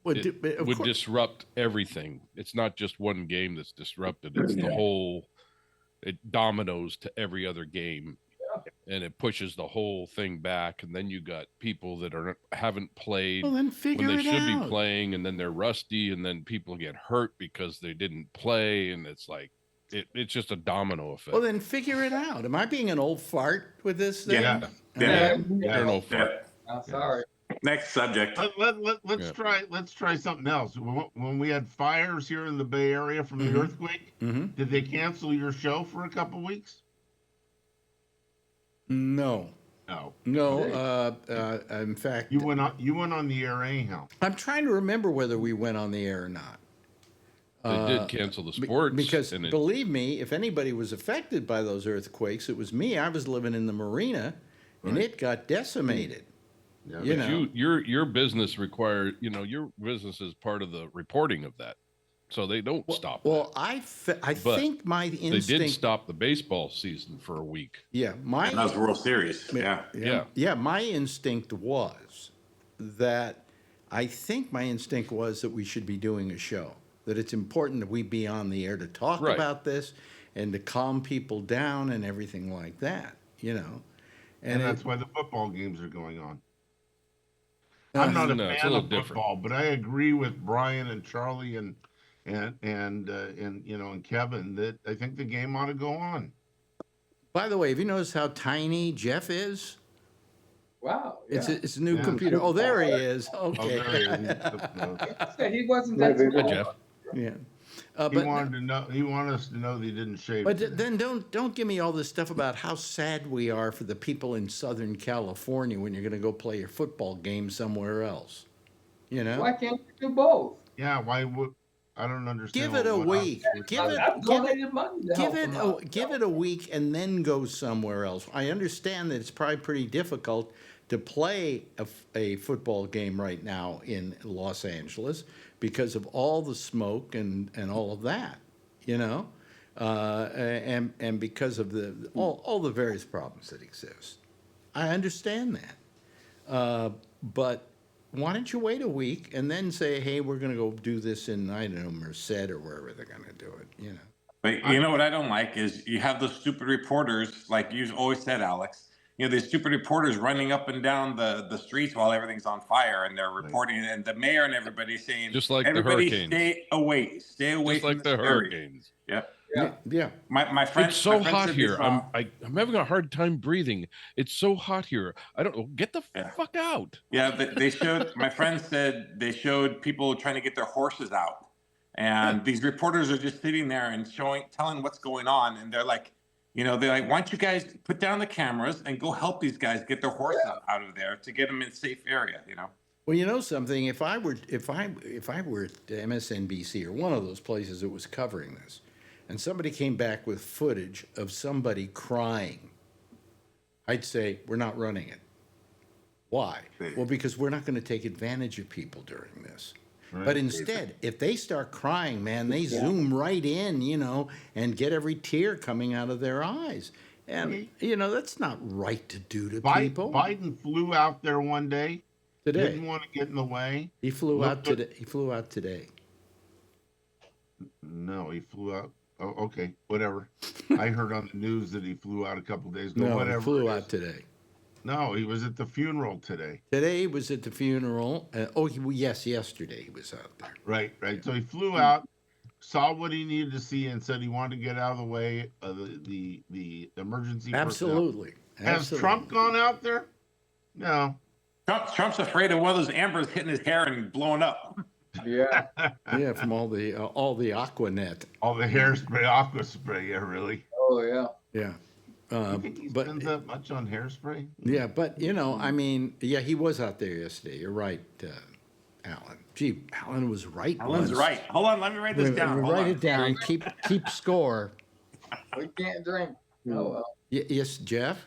Well, it of would course- disrupt everything. It's not just one game that's disrupted. It's the whole. It dominoes to every other game, and it pushes the whole thing back. And then you got people that haven't played Well, then when figure they it should out. be playing, and then they're rusty, and then people get hurt because they didn't play, and it's like it's just a domino effect. Well, then figure it out. Am I being an old fart with this thing? Yeah. Yeah. I don't know if Yeah. I'm sorry. Next subject. Let's try something else. When we had fires here in the Bay Area from the earthquake, Mhm. did they cancel your show for a couple weeks? No. No. In fact, You went on the air anyhow. I'm trying to remember whether we went on the air or not. they did cancel the sports Because and believe me, if anybody was affected by those earthquakes, it was me. I was living in the marina, and it got decimated. Yeah. You but know. your business requires your business is part of the reporting of that, so they don't stop. Well, that. I But think my they instinct. did stop the baseball season for a week. Yeah, my And that was World Series. Yeah. Yeah. My instinct was that we should be doing a show. That it's important that we be on the air to talk Right. about this and to calm people down and everything like that. And it- that's why the football games are going on. I'm not a No, it's a fan little of different. football, but I agree with Brian and Charlie and Kevin that I think the game ought to go on. By the way, have you noticed how tiny Jeff is? Wow. It's Yeah. it's a new Yeah. computer. Oh, there he is. Oh, Okay. there he is. Yeah, he wasn't that Maybe. small. Hey, Jeff. Yeah. He wanted to know. He wanted us to know that he didn't shave. But today. then don't give me all this stuff about how sad we are for the people in Southern California when you're going to go play your football game somewhere else. Why can't we do both? Yeah, why would I don't understand. Give it a what- week. Give it. I've Give it. donated money to help them out. Give it a week and then go somewhere else. I understand that it's probably pretty difficult to play a football game right now in Los Angeles because of all the smoke and all of that, and because of all the various problems that exist. I understand that, but why don't you wait a week and then say, hey, we're going to go do this in, I don't know, Merced or wherever they're going to do it, But you know what I don't like is you have those stupid reporters, like you always said, Alex. These stupid reporters running up and down the streets while everything's on fire, and they're reporting, and the mayor and everybody saying, Just like the everybody hurricanes. stay away Just from like the this area." hurricanes. Yep. Yeah. My friend. It's so my friend hot said here. they saw- I'm having a hard time breathing. It's so hot here. I don't know. Get the fuck out. Yeah, they showed. My friend said they showed people trying to get their horses out, and these reporters are just sitting there and telling what's going on, and they're like, they're like, why don't you guys put down the cameras and go help these guys get their horses out of there to get them in a safe area, Well, you know something. If I were at MSNBC or one of those places that was covering this, and somebody came back with footage of somebody crying, I'd say we're not running it. Why? Well, because we're not going to take advantage of people during this. Right. But instead, if they start crying, man, they zoom right in, and get every tear coming out of their eyes. And, that's not right to do to people. Biden flew out there one day. Today. Didn't want to get in the way. He flew out today. He flew out today. No, he flew out. Oh, okay, whatever. I heard on the news that he flew out a couple days ago. No, whatever. he flew out today. No, he was at the funeral today. Today he was at the funeral. Yes, yesterday he was out there. Right. So he flew out, saw what he needed to see, and said he wanted to get out of the way of the emergency. Absolutely. Has Trump gone out there? No. Trump's afraid of one of those ambers hitting his hair and blowing up. Yeah. Yeah, from all the Aquanet. All the hairspray, aqua spray. Yeah, really. Oh yeah. Yeah. You think he spends that much on hairspray? Yeah, but he was out there yesterday. You're right, Alan. Gee, Alan was right. Alan's right. Hold on, let me write this down. Hold Write on. it down. Keep score. We can't drink. Oh well. Yes, Jeff.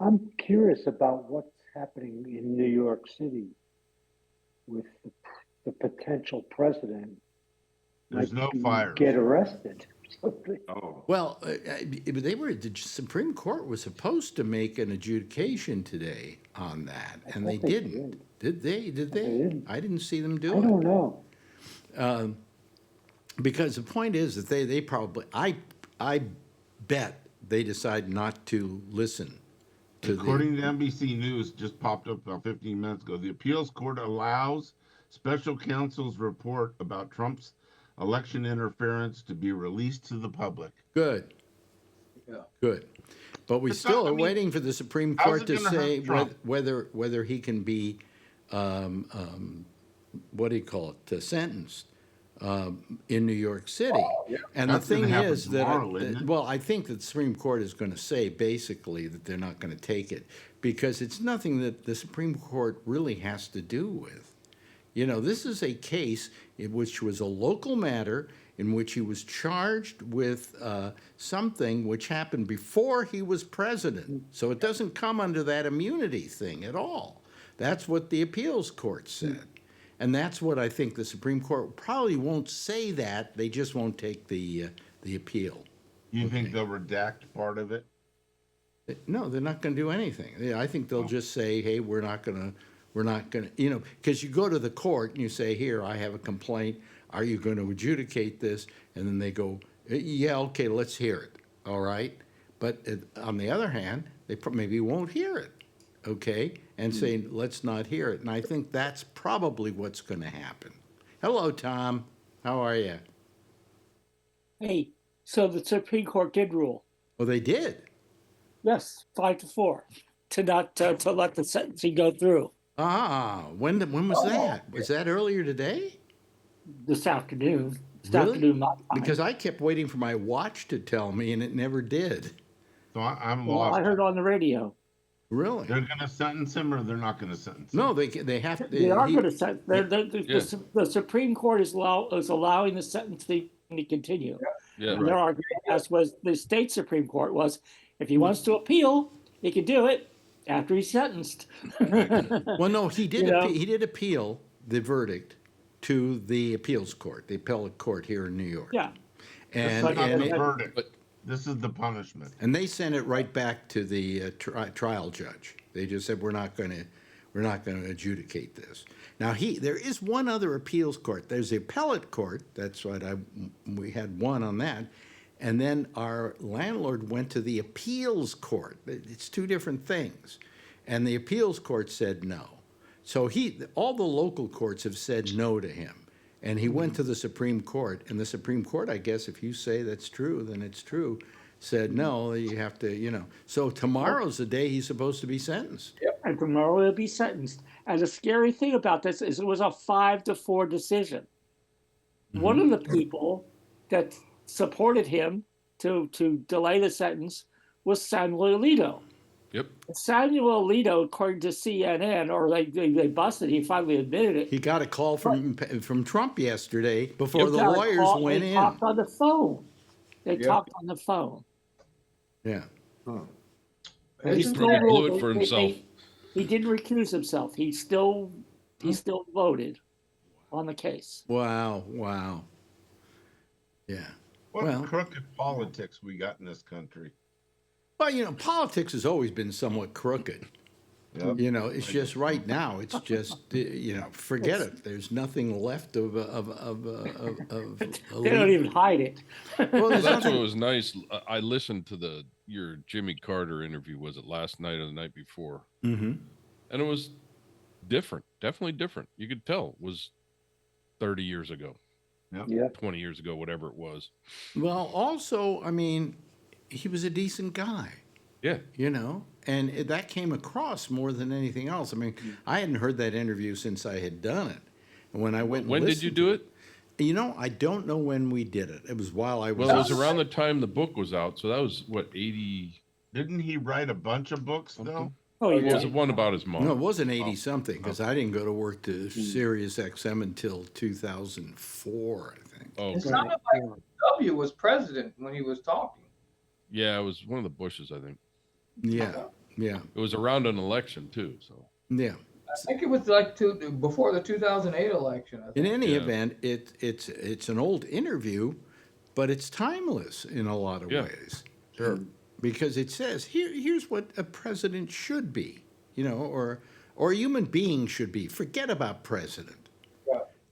I'm curious about what's happening in New York City with the potential president. There's no might fire. Get arrested. or something. Oh. Well, the Supreme Court was supposed to make an adjudication today on that, and they thought they didn't. Did they? Did They they? didn't. I didn't see them do I it. don't know. Because the point is that they probably, I bet they decide not to listen to According to NBC News, just popped up about 15 minutes ago, the appeals court allows special counsel's report about Trump's election interference to be released to the public. Good. Yeah. Good. But we It's still not- I are mean, waiting for the Supreme how's Court it to gonna say hurt Trump? whether he can be, what do you call it, sentenced in New York City. And That's the gonna thing happen is tomorrow, isn't it? well, I think that the Supreme Court is going to say basically that they're not going to take it because it's nothing that the Supreme Court really has to do with. You know, this is a case in which was a local matter in which he was charged with something which happened before he was president. So it doesn't come under that immunity thing at all. That's what the appeals court said. And that's what I think the Supreme Court probably won't say that. They just won't take the appeal. You think they'll redact part of it? No, they're not going to do anything. Yeah, I think they'll just say, hey, we're not going to, you know, because you go to the court and you say, here, I have a complaint. Are you going to adjudicate this? And then they go, yeah, okay, let's hear it. All right. But on the other hand, they maybe won't hear it. Okay. And say, let's not hear it. And I think that's probably what's going to happen. Hello, Tom. How are you? Hey, so the Supreme Court did rule. Well, they did. Yes, 5-4 to not to let the sentencing go through Ah, when was that? Was that earlier today? this afternoon. This Really? afternoon, my time. Because I kept waiting for my watch to tell me, and it never did. So I'm Well, lost. I heard on the radio. Really? They're going to sentence him, or they're not going to sentence him. No, they have to. They are he- going to sentence. The Supreme Court is allowing the sentencing to continue. Yeah. And their argument, as was the state Supreme Court, was if he wants to appeal, he can do it after he's sentenced. Well, no, he did. You know? He did appeal the verdict to the appeals court, the appellate court here in New York. Yeah. And This is not the and, verdict. This is the punishment. and they sent it right back to the trial judge. They just said we're not going to adjudicate this. Now there is one other appeals court. There's the appellate court. That's what we had one on that. And then our landlord went to the appeals court. It's two different things. And the appeals court said no. So all the local courts have said no to him. And he went to the Supreme Court. And the Supreme Court, I guess, if you say that's true, then it's true, said no, you have to, So tomorrow's the day he's supposed to be sentenced. Yep. And tomorrow he'll be sentenced. And the scary thing about this is it was a 5-4 decision. One of the people that supported him to delay the sentence was Samuel Alito. Yep. Samuel Alito, according to CNN, or they busted, he finally admitted it. He got a call from Trump yesterday before the Got a lawyers call, went they in. talked on the phone. They talked on the phone. Yeah. And He probably blew it for himself. He didn't recuse himself. He still voted on the case. Wow. Yeah. What crooked politics we got in this country. Well, politics has always been somewhat crooked. Yep. It's just right now. It's just forget it. There's nothing left of They don't even hide it. Well, there's That's nothing. what was nice. I listened to your Jimmy Carter interview. Was it last night or the night before? Mm-hmm. And it was different. Definitely different. You could tell it was 30 years ago. Yeah. 20 years ago, whatever it was. Well, also, he was a decent guy. Yeah. And that came across more than anything else. I hadn't heard that interview since I had done it. And when I went and When did you listened do to it? I don't know when we did it. It was while I was. Well, it was around the time the book was out. So that was, 80? Didn't he write a bunch of books, though? Oh, It yeah. was one about his mom. No, it wasn't 80-something, because I didn't go to work to Sirius XM until 2004, I think. Oh, It sounded like W was president when he was talking. yeah. It was one of the Bushes, I think. Yeah. It was around an election, too. So Yeah. I think it was like before the 2008 election. I In think. any Yeah. event, it's an old interview, but it's timeless in a lot of Yeah. ways. Sure. Because it says here's what a president should be, or a human being should be. Forget about president.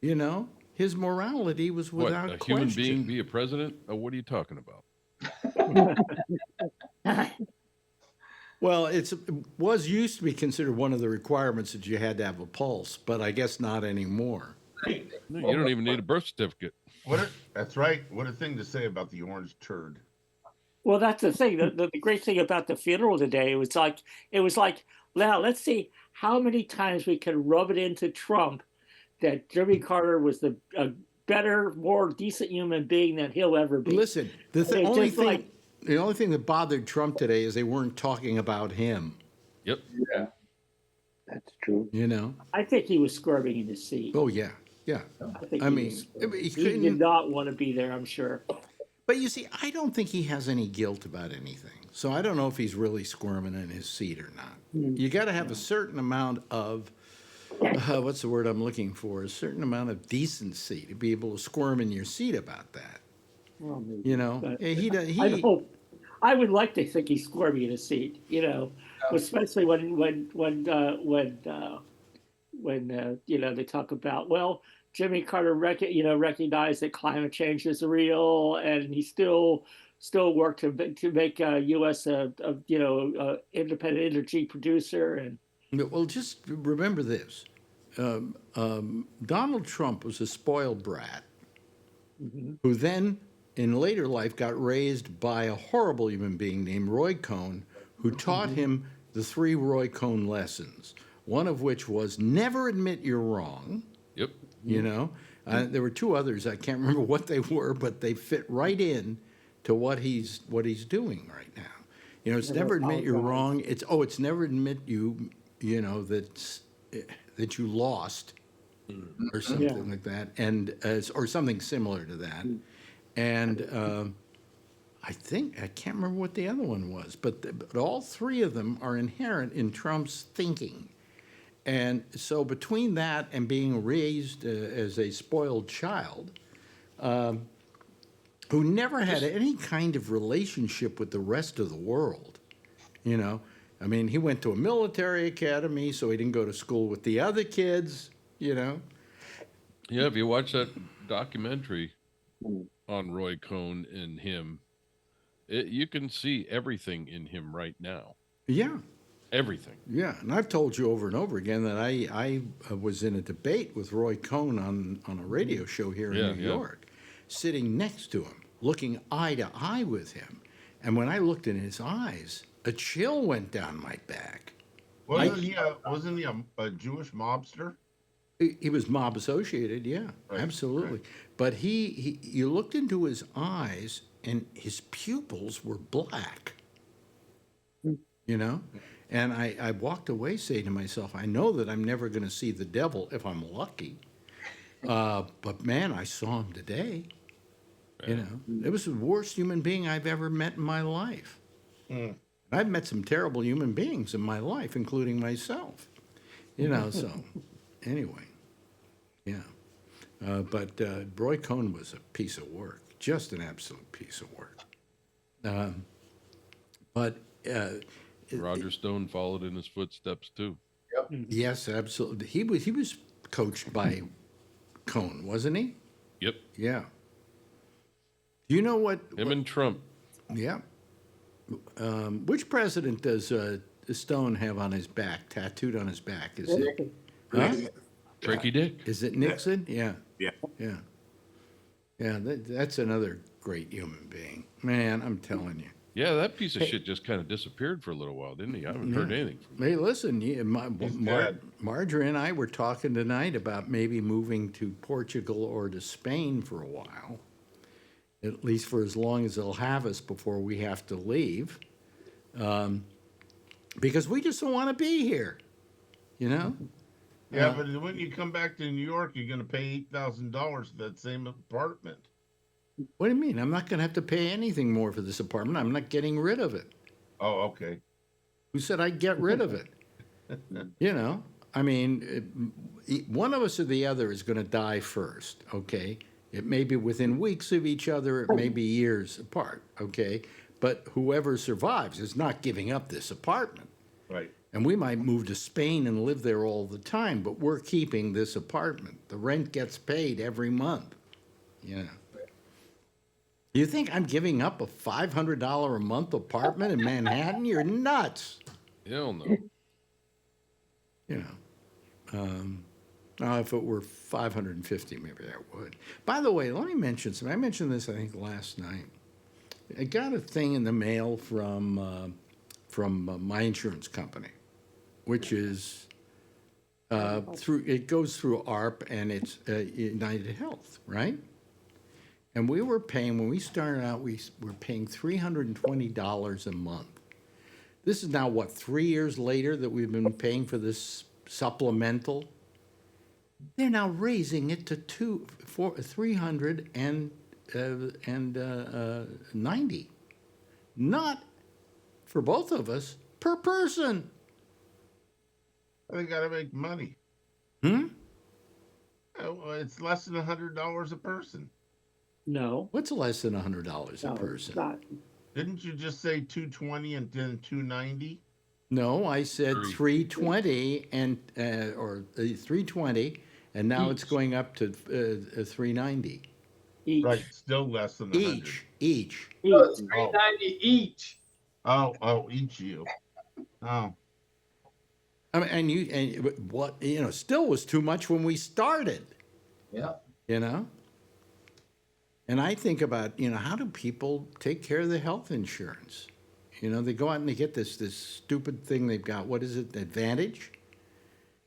Yeah. His morality was what, without a question. human being be a president? Oh, what are you talking about? Well, it was used to be considered one of the requirements that you had to have a pulse, but I guess not anymore. No, you don't even need a birth certificate. That's right. What a thing to say about the orange turd. Well, that's the thing. The great thing about the funeral today, it was like, now let's see how many times we can rub it into Trump that Jimmy Carter was a better, more decent human being than he'll ever be. Listen, the It's only just thing like- the only thing that bothered Trump today is they weren't talking about him. Yep. Yeah. That's true. I think he was squirming in his seat. Oh yeah. I think I he mean, was- he he couldn't- did not want to be there, I'm sure. But you see, I don't think he has any guilt about anything. So I don't know if he's really squirming in his seat or not. You got to have a certain amount of what's the word I'm looking for? A certain amount of decency to be able to squirm in your seat about that. Well, maybe. He I would like to think he's squirming in his seat, especially when they talk about, well, Jimmy Carter recognized that climate change is real, and he still worked to make U.S. a independent energy producer. And Well, just remember this. Donald Trump was a spoiled brat who then, in later life, got raised by a horrible human being named Roy Cohn, who taught him the 3 Roy Cohn lessons, one of which was never admit you're wrong. Yep. There were 2 others. I can't remember what they were, but they fit right in to what he's doing right now. You know, it's never admit you're wrong. It's never admit that you lost or something like that, and or something similar to that. And I can't remember what the other one was, but all three of them are inherent in Trump's thinking. And so between that and being raised as a spoiled child, who never had any kind of relationship with the rest of the world, you know, I mean, he went to a military academy, so he didn't go to school with the other kids, you know. Yeah, if you watch that documentary on Roy Cohn and him, you can see everything in him right now. Yeah. Everything. Yeah, and I've told you over and over again that I was in a debate with Roy Cohn on a radio show here in New York, sitting next to him, looking eye to eye with him. And when I looked in his eyes, a chill went down my back. Wasn't he a Jewish mobster? He was mob associated, yeah, Right, absolutely. right. But you looked into his eyes, and his pupils were black. You know? And I walked away saying to myself, I know that I'm never going to see the devil if I'm lucky. But man, I saw him today. You know, it was the worst human being I've ever met in my life. I've met some terrible human beings in my life, including myself. You know, so anyway, yeah. But Roy Cohn was a piece of work, just an absolute piece of work. But Roger Stone followed in his footsteps too. yes, absolutely. He was coached by Cohn, wasn't he? Yep. Yeah. Do you know what? Him and Trump. Yeah. Which president does Stone have on his back, tattooed on his back? Is it? Huh? Tricky Dick. Is it Nixon? Yeah. Yeah. Yeah. Yeah. That's another great human being. Man, I'm telling you. Yeah, that piece of shit just kind of disappeared for a little while, didn't he? I haven't heard anything from him. Hey, listen, dead. Marjorie and I were talking tonight about maybe moving to Portugal or to Spain for a while, at least for as long as they'll have us before we have to leave, because we just don't want to be here, you know? Yeah, but when you come back to New York, you're going to pay $8,000 for that same apartment. What do you mean? I'm not going to have to pay anything more for this apartment. I'm not getting rid of it. Oh, okay. Who said I'd get rid of it? You know, I mean, one of us or the other is going to die first, okay? It may be within weeks of each other, it may be years apart, okay? But whoever survives is not giving up this apartment. Right. And we might move to Spain and live there all the time, but we're keeping this apartment. The rent gets paid every month, you know. Do you think I'm giving up a $500 a month apartment in Manhattan? You're nuts. Hell no. You know, if it were 550, maybe I would. By the way, let me mention something. I mentioned this, I think, last night. I got a thing in the mail from my insurance company, which is it goes through ARP, and it's United Health, right? And we were paying, when we started out, we were paying $320 a month. This is now, what, 3 years later that we've been paying for this supplemental? They're now raising it to $390. Not for both of us, per person. They got to make money. Hmm? It's less than $100 a person. No. What's less than $100 a person? Not. Didn't you just say 220 and then 290? No, I said Three. 320 and 320, and now it's going up to 390 Each. Right, still less than 100. each. No, it's $390 each. Oh, each you. Oh, I mean, and what, you know, still was too much when we started. Yeah. You know. And I think about, you know, how do people take care of their health insurance? You know, they go out and they get this stupid thing they've got. What is it? Advantage?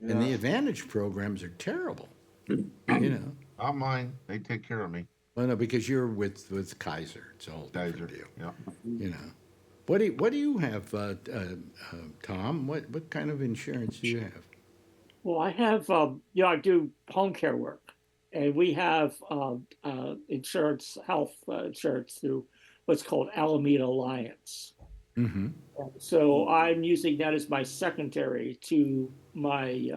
Yeah. And the Advantage programs are terrible. You know. not mine. They take care of me. Well, no, because you're with Kaiser. It's a whole different deal. Yeah. You know. What do you have, Tom? What kind of insurance do you have? Well, I have, I do home care work, and we have insurance, health insurance through what's called Alameda Alliance. Mm-hmm. So I'm using that as my secondary to my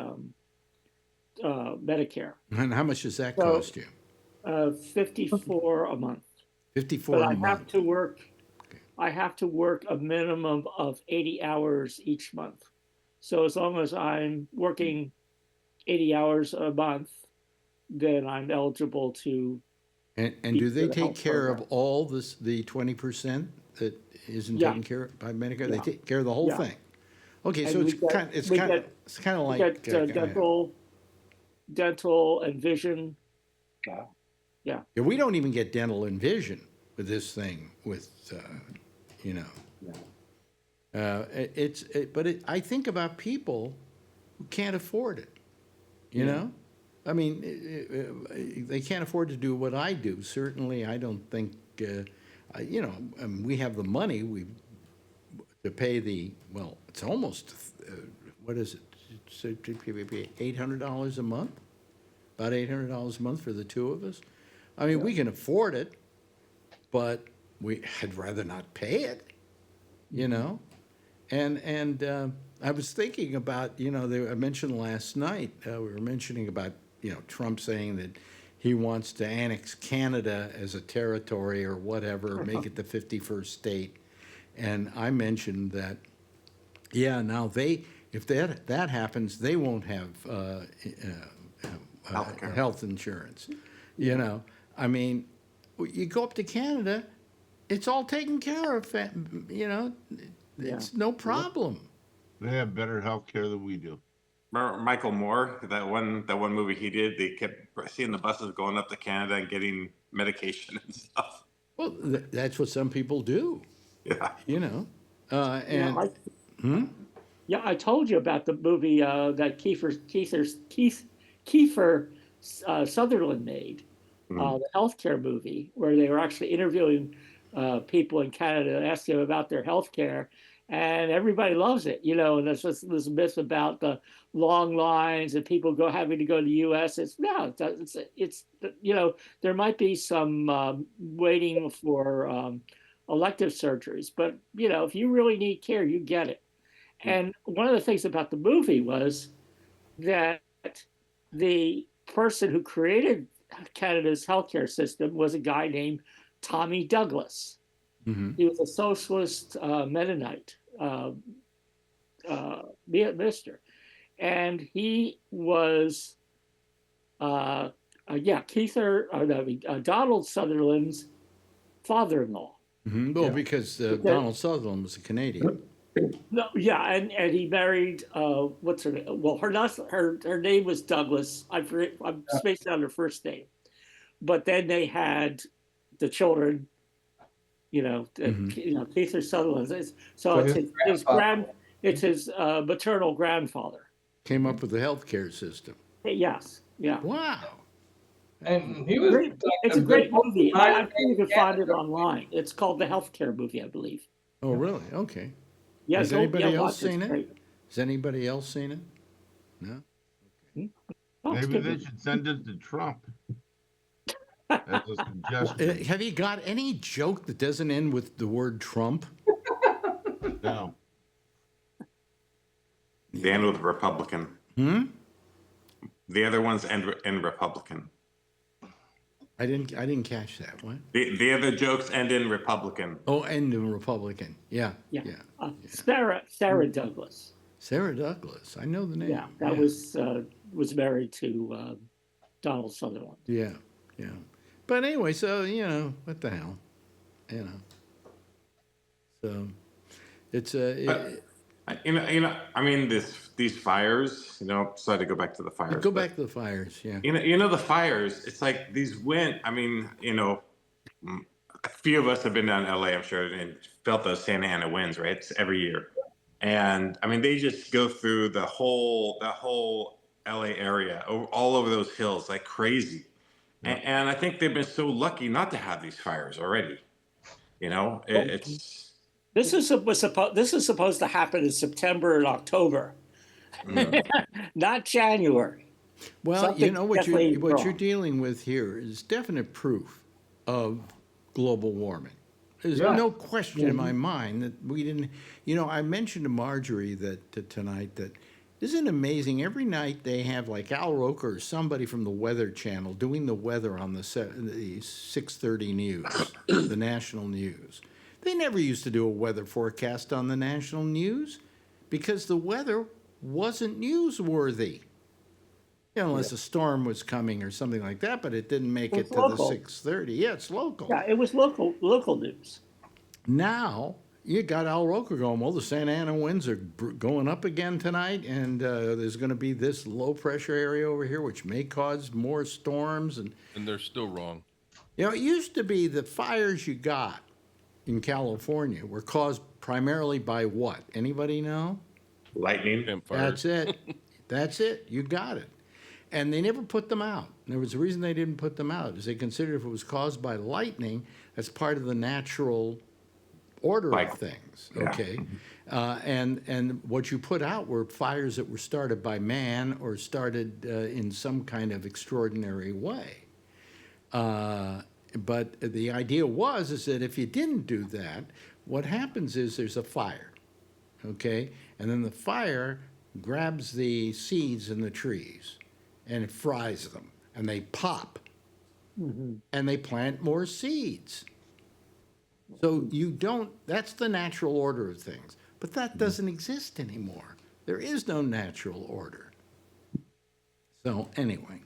Medicare. And how much does that So cost you? 54 a month. 54 But a I have month. to work. I have to work a minimum of 80 hours each month. So as long as I'm working 80 hours a month, then I'm eligible to. And do they the take health care of program. all the 20% that isn't Yeah. taken care of by Medicare? They Yeah. take care of the whole Yeah. thing. Okay, And so we get- it's we kind get- of We like get dental and vision. Wow. Yeah. yeah, we don't even get dental and vision with this thing. You know, I think about people who can't afford it. You know, I mean, they can't afford to do what I do. Certainly, I don't think. We have the money to pay it's almost what is it? It's $800 a month, about $800 a month for the two of us. I mean, we can afford it, but I'd rather not pay it. You know, and I was thinking about I mentioned last night we were mentioning about Trump saying that he wants to annex Canada as a territory or whatever, make it the 51st state. And I mentioned that, now if that happens, they won't have Healthcare. health insurance. You know, I mean, you go up to Canada, it's all taken care of. It's no problem. They have better health care than we do. Remember Michael Moore, that one movie he did? They kept seeing the buses going up to Canada and getting medication and stuff. Well, that's what some people do. Yeah. You know, and I told you about the movie that Kiefer Sutherland made, the healthcare movie, where they were actually interviewing people in Canada, asking them about their healthcare, and everybody loves it. And there's just this myth about the long lines and people having to go to the U.S. It's there might be some waiting for elective surgeries, but if you really need care, you get it. And one of the things about the movie was that the person who created Canada's healthcare system was a guy named Tommy Douglas. Mm-hmm. He was a socialist Mennonite minister. And he was, Donald Sutherland's father-in-law. Mm-hmm. Well, because Donald Sutherland was a Canadian. No, and he married what's her name? Well, her name was Douglas. I forget. I'm spacing on her first name, but then they had the children. Keith Sutherland. So it's his maternal grandfather. Came up with the healthcare system. Yes. Yeah. Wow. And he was. It's a great movie. I think you can find it online. It's called The Healthcare Movie, I believe. Oh, really? Okay. Yeah, Has anybody else watch seen It's it? great. Has anybody else seen it? No. Oh, it's Maybe good they movie. should send it to Trump as a suggestion. Have you got any joke that doesn't end with the word Trump? No. They end with Republican. The other ones end Republican. I didn't catch that one. The other jokes end in Republican. Oh, and the Republican. Yeah. Sarah Douglas. Sarah Douglas. I know the name. Yeah, that was married to Donald Sutherland. Yeah. But anyway, so what the hell, So it's I mean, these fires. Sorry to go back to the fires. Go back to the fires. Yeah. The fires. It's like these wind. I mean, a few of us have been down to LA, I'm sure, and felt those Santa Ana winds, right? It's every year. And I mean, they just go through the whole LA area, all over those hills like crazy. Yeah. And I think they've been so lucky not to have these fires already. It's This is supposed to happen in September and October, not January. Well, Something you know what definitely you're wrong. dealing with here is definite proof of global warming. There's Yeah. no question in my mind that we didn't. You know, I mentioned to Marjorie that tonight that isn't it amazing? Every night they have like Al Roker or somebody from the Weather Channel doing the weather on the 6:30 news, the national news. They never used to do a weather forecast on the national news because the weather wasn't newsworthy. You know, unless a storm was coming or something like that, but it didn't make it It's to the local. 6:30. Yeah, it's local. Yeah, it was local news. Now you got Al Roker going, well, the Santa Ana winds are going up again tonight, and there's going to be this low pressure area over here, which may cause more storms. And they're still wrong. you know, it used to be the fires you got in California were caused primarily by what? Anybody know? Lightning. That's it. That's it. You got it. And they never put them out. And there was a reason they didn't put them out, is they considered if it was caused by lightning, that's part of the natural order of things. Yeah. Okay, and what you put out were fires that were started by man or started in some kind of extraordinary way. But the idea is that if you didn't do that, what happens is there's a fire, okay, and then the fire grabs the seeds in the trees and it fries them, and they pop, and they plant more seeds. So you don't, that's the natural order of things. But that doesn't exist anymore. There is no natural order. So anyway.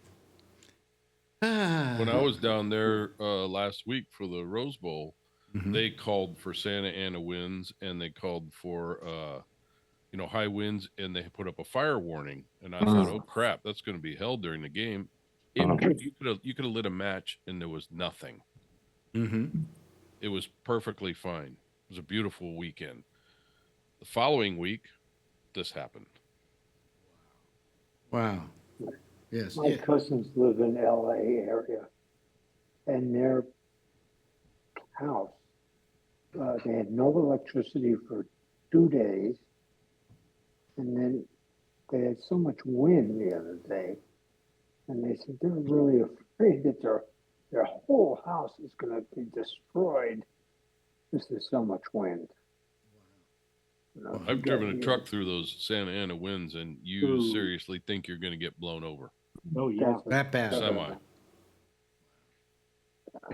When I was down there last week for the Rose Bowl, they called for Santa Ana winds, and they called for high winds, and they put up a fire warning. And I thought, oh crap, that's going to be hell during the game. You could have lit a match, and there was nothing. It was perfectly fine. It was a beautiful weekend. The following week, this happened. Wow. Yes. My cousins live in LA area, and their house, they had no electricity for 2 days, and then they had so much wind the other day, and they said they're really afraid that their whole house is going to be destroyed because there's so much wind. You know, I've driven a truck through those Santa Ana winds, and you seriously think you're going to get blown over. Oh yeah, that bad. Semi.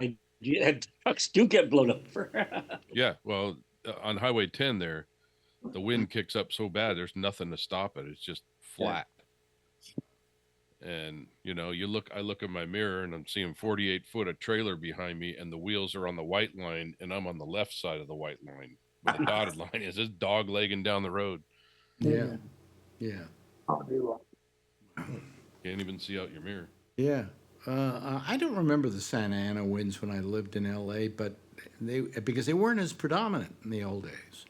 And trucks do get blown over. Yeah, well, on Highway 10 there, the wind kicks up so bad, there's nothing to stop it. It's just flat. And, I look in my mirror, and I'm seeing 48 foot of trailer behind me, and the wheels are on the white line, and I'm on the left side of the white line. But the dotted line is this dog legging down the road. Yeah. Yeah. Can't even see out your mirror. Yeah. I don't remember the Santa Ana winds when I lived in LA, but because they weren't as predominant in the old days.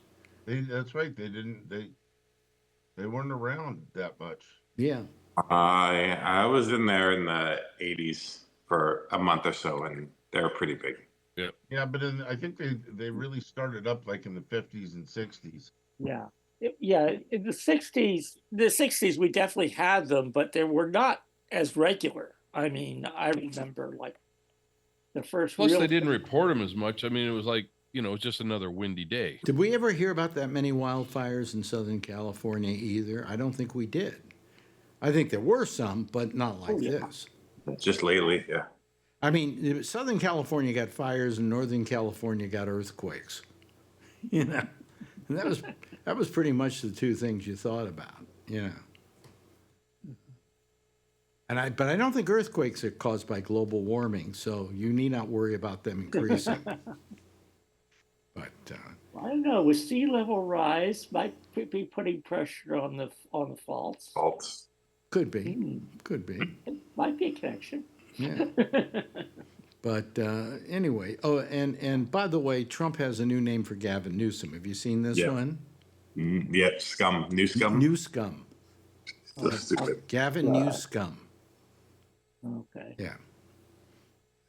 That's right. They weren't around that much. Yeah. I was in there in the 80s for a month or so, and they were pretty big. Yeah. Yeah, but I think they really started up like in the 50s and 60s. Yeah. In the 60s, we definitely had them, but they were not as regular. I mean, I remember like the first. Plus, they didn't report them as much. I mean, it was like, it's just another windy day. Did we ever hear about that many wildfires in Southern California either? I don't think we did. I think there were some, but not like this. Just lately, yeah. I mean, Southern California got fires and Northern California got earthquakes. And that was pretty much the two things you thought about, But I don't think earthquakes are caused by global warming, so you need not worry about them increasing. But I don't know. With sea level rise, might be putting pressure on the faults. Faults. Could be. Could be. It might be a connection. Yeah. But anyway, and by the way, Trump has a new name for Gavin Newsom. Have you seen this one? Yeah, scum. New scum. New scum. So stupid. Gavin New scum. Okay. Yeah.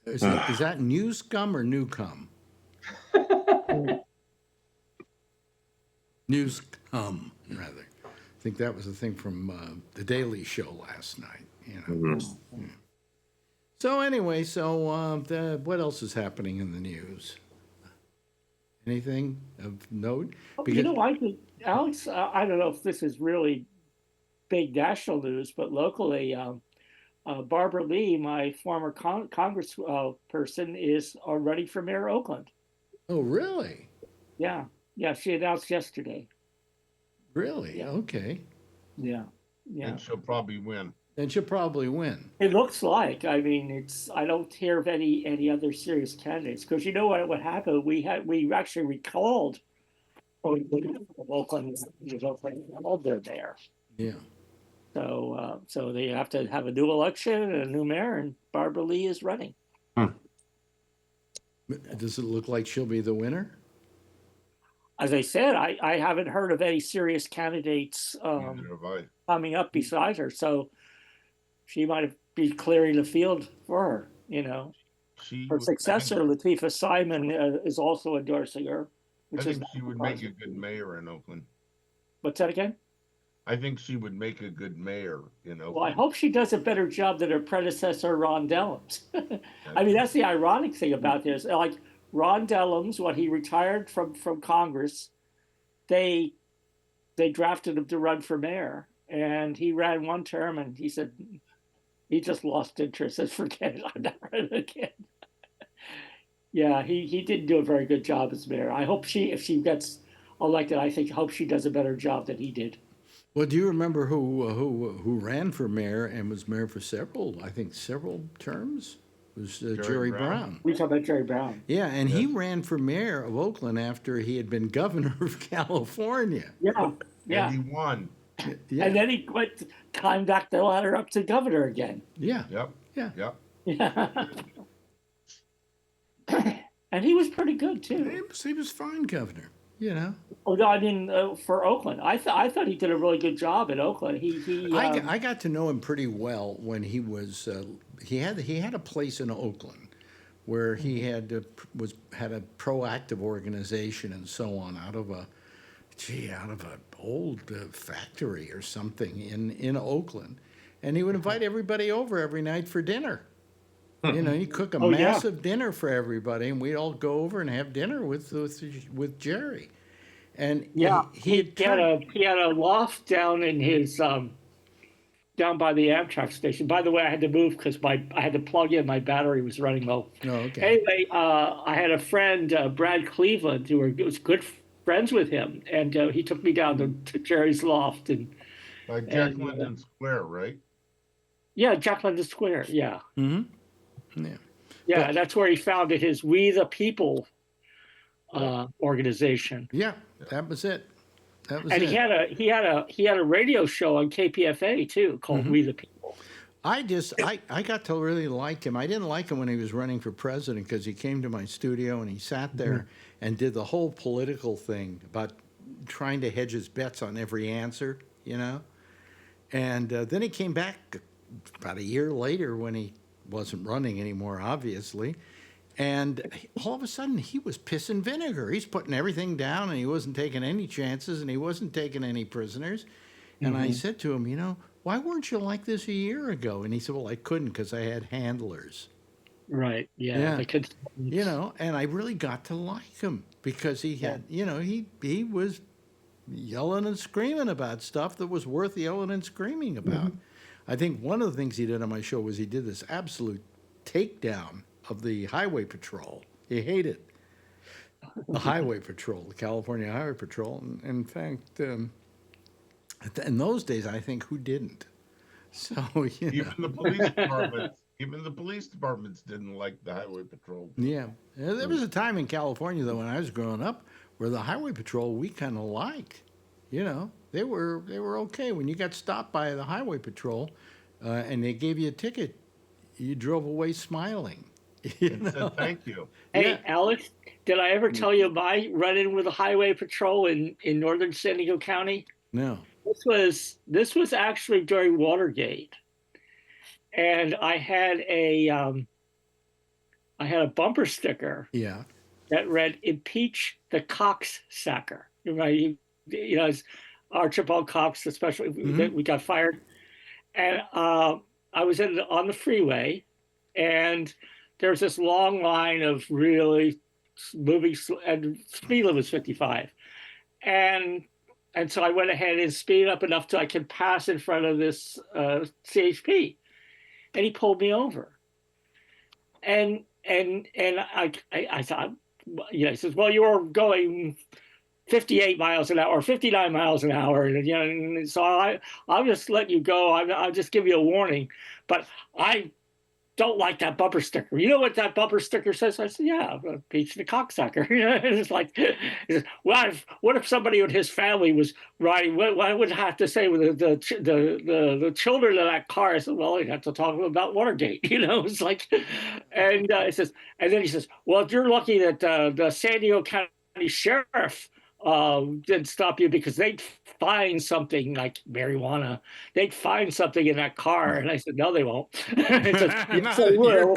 Is that new scum or new cum? News come, rather. I think that was the thing from the Daily Show last night. So anyway, what else is happening in the news? Anything of note? I think, Alex, I don't know if this is really big national news, but locally, Barbara Lee, my former Congress person, is already for mayor of Oakland. Oh, really? Yeah. Yeah. She announced yesterday. Really? Yeah. Okay. Yeah. Yeah. And she'll probably win. Then she'll probably win. It looks like. I mean, I don't hear of any other serious candidates, because you know what happened. We actually recalled Oakland. All they're there. Yeah. So they have to have a new election and a new mayor, and Barbara Lee is running. Does it look like she'll be the winner? As I said, I haven't heard of any serious candidates coming up besides her. So she might be clearing the field for her. Her successor, Latifah Simon, is also endorsing her. I think she would make a good mayor in Oakland. What's that again? I think she would make a good mayor in Oakland. Well, I hope she does a better job than her predecessor, Ron Dellums. I mean, that's the ironic thing about this. Like Ron Dellums, when he retired from Congress, they drafted him to run for mayor, and he ran one term, and he said he just lost interest and forget it. I'm not running again. Yeah, he didn't do a very good job as mayor. I hope if she gets elected, I hope she does a better job than he did. Well, do you remember who ran for mayor and was mayor for several terms? It was Jerry Brown. We talk about Jerry Brown. Yeah, and he ran for mayor of Oakland after he had been governor of California. Yeah, yeah. And he won. Yeah. And then he climbed back the ladder up to governor again. Yeah. Yep. Yeah. Yep. Yeah. And he was pretty good too. He was fine governor. Oh, no, I mean, for Oakland, I thought he did a really good job in Oakland. I got to know him pretty well when he was he had a place in Oakland where he had a proactive organization and so on out of a old factory or something in Oakland, and he would invite everybody over every night for dinner. He'd cook a massive dinner for everybody, and we'd all go over and have dinner with Jerry. And he had a loft down in his down by the Amtrak station. By the way, I had to move because I had to plug in. My battery was running low. Oh, okay. Anyway, I had a friend, Brad Cleveland, who was good friends with him, and he took me down to Jerry's loft Like Jack London Square, right? Yeah, Jack London Square. Yeah. Mm-hmm. Yeah. Yeah, that's where he founded his We the People organization. Yeah, that was it. And he had a radio show on KPFA too called We the People. I got to really like him. I didn't like him when he was running for president because he came to my studio and he sat there and did the whole political thing about trying to hedge his bets on every answer, And then he came back about a year later when he wasn't running anymore, obviously. And all of a sudden, he was piss and vinegar. He's putting everything down, and he wasn't taking any chances, and he wasn't taking any prisoners. And I said to him, why weren't you like this a year ago? And he said, well, I couldn't because I had handlers. Right, yeah. And I really got to like him because he had, he was yelling and screaming about stuff that was worth yelling and screaming about. I think one of the things he did on my show was he did this absolute takedown of the highway patrol. He hated the highway patrol, the California Highway Patrol. And in fact, in those days, I think who didn't? So even the police departments didn't like the highway patrol. Yeah, there was a time in California though when I was growing up where the highway patrol we kind of liked. They were okay. When you got stopped by the highway patrol and they gave you a ticket, you drove away smiling. And said thank you. Hey, Alex, did I ever tell you my run-in with the highway patrol in northern San Diego County? No. This was actually during Watergate, and I had a bumper sticker. Yeah. That read "Impeach the cocksucker." Right? as Archibald Cox, especially that we got fired, and I was on the freeway, and there's this long line of really moving, and speed limit was 55, and so I went ahead and speeded up enough so I could pass in front of this CHP, and he pulled me over, and I thought, he says, well, you were going 58 miles an hour or 59 miles an hour. And so I'll just let you go. I'll just give you a warning. But I don't like that bumper sticker. You know what that bumper sticker says? I said, yeah, Peach the cocksucker. It's like, well, what if somebody with his family was riding? What I would have to say with the children of that car? I said, well, you have to talk about Watergate. It's like, and it says, and then he says, well, if you're lucky that the San Diego County Sheriff didn't stop you, because they'd find something like marijuana. They'd find something in that car. And I said, no, they won't. Yes, they will.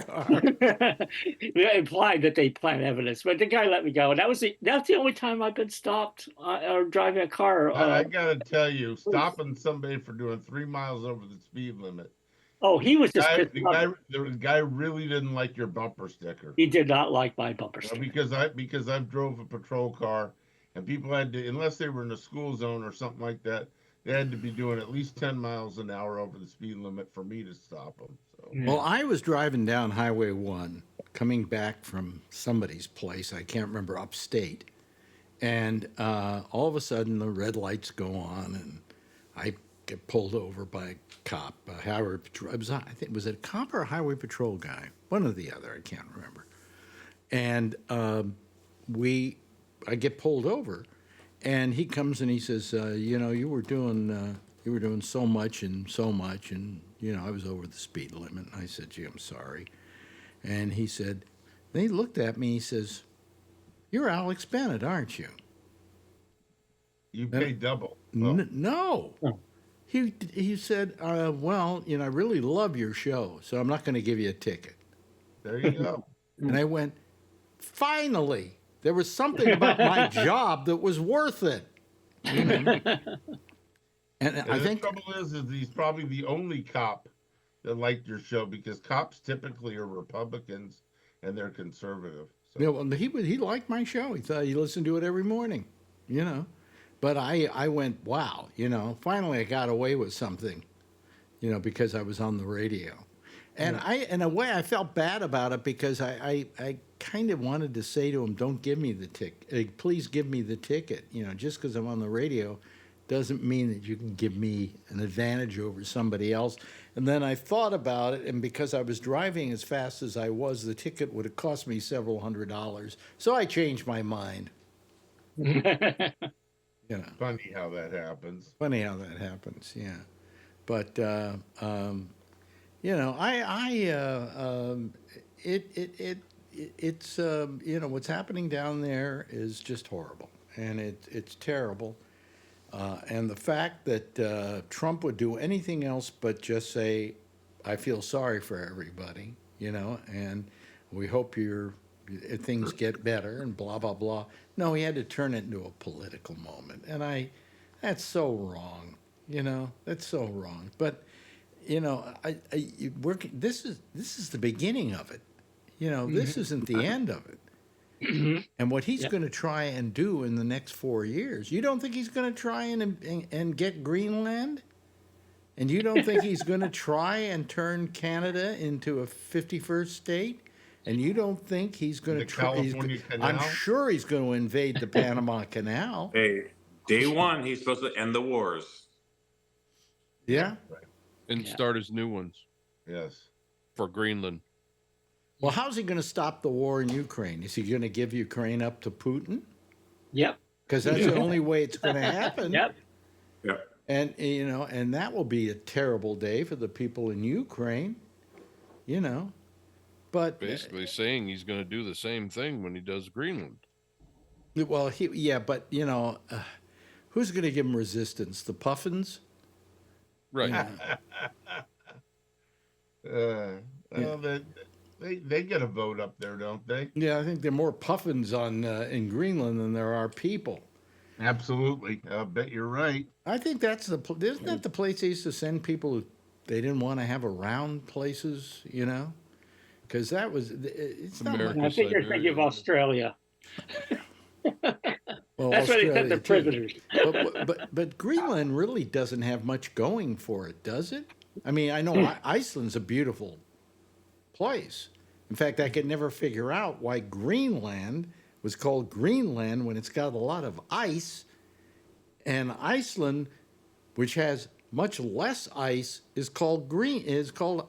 It implied that they plant evidence, but the guy let me go. And that's the only time I've been stopped or driving a car. I gotta tell you, stopping somebody for doing 3 miles over the speed limit. Oh, he was just the guy really didn't like your bumper sticker. He did not like my bumper sticker. Because I've drove a patrol car, and people had to, unless they were in a school zone or something like that, they had to be doing at least 10 miles an hour over the speed limit for me to stop them. So. Well, I was driving down Highway 1, coming back from somebody's place, I can't remember, upstate. And all of a sudden, the red lights go on, and I get pulled over by a cop, a highway patrol. Was it a cop or a highway patrol guy? One or the other, I can't remember. And I get pulled over, and he comes and he says, you were doing so much, and I was over the speed limit. And I said, gee, I'm sorry. And he said, then he looked at me, he says, you're Alex Bennett, aren't you? You pay double. No. Oh. He said, well, I really love your show, so I'm not going to give you a ticket. There you go. And I went, finally. There was something about my job that was worth it. And I think the trouble is he's probably the only cop that liked your show, because cops typically are Republicans and they're conservative. So. Well, he liked my show. He thought he listened to it every morning, But I went, wow, finally I got away with something, because I was on the radio. And in a way, I felt bad about it, because I kind of wanted to say to him, don't give me the ticket. Please give me the ticket. Just because I'm on the radio doesn't mean that you can give me an advantage over somebody else. And then I thought about it, and because I was driving as fast as I was, the ticket would have cost me several $100s. So I changed my mind. Funny how that happens. Yeah. But it's what's happening down there is just horrible, and it's terrible. And the fact that Trump would do anything else but just say, I feel sorry for everybody, and we hope things get better and blah, blah, blah. No, he had to turn it into a political moment. And that's so wrong, that's so wrong. But, this is the beginning of it. This isn't the end of it. And what he's going to try and do in the next 4 years, you don't think he's going to try and get Greenland? And you don't think he's going to try and turn Canada into a 51st state? And you don't think he's going to try? I'm sure he's going to invade the Panama Canal. Hey, day one, he's supposed to end the wars. Yeah. Right. And start his new ones. Yes. For Greenland. Well, how's he going to stop the war in Ukraine? Is he going to give Ukraine up to Putin? Yep. Because that's the only way it's going to happen. Yep. And and that will be a terrible day for the people in Ukraine. But basically saying he's going to do the same thing when he does Greenland. Well, but who's going to give him resistance? The Puffins? Right. They get a vote up there, don't they? Yeah, I think there are more Puffins in Greenland than there are people. Absolutely. I bet you're right. I think that's isn't that the place they used to send people who they didn't want to have around places, you know? Because that was, it's not America. like, I think you're thinking of Australia. well, That's where they Australia sent the too. prisoners. But Greenland really doesn't have much going for it, does it? I mean, I know Iceland's a beautiful place. In fact, I could never figure out why Greenland was called Greenland when it's got a lot of ice, and Iceland, which has much less ice, is called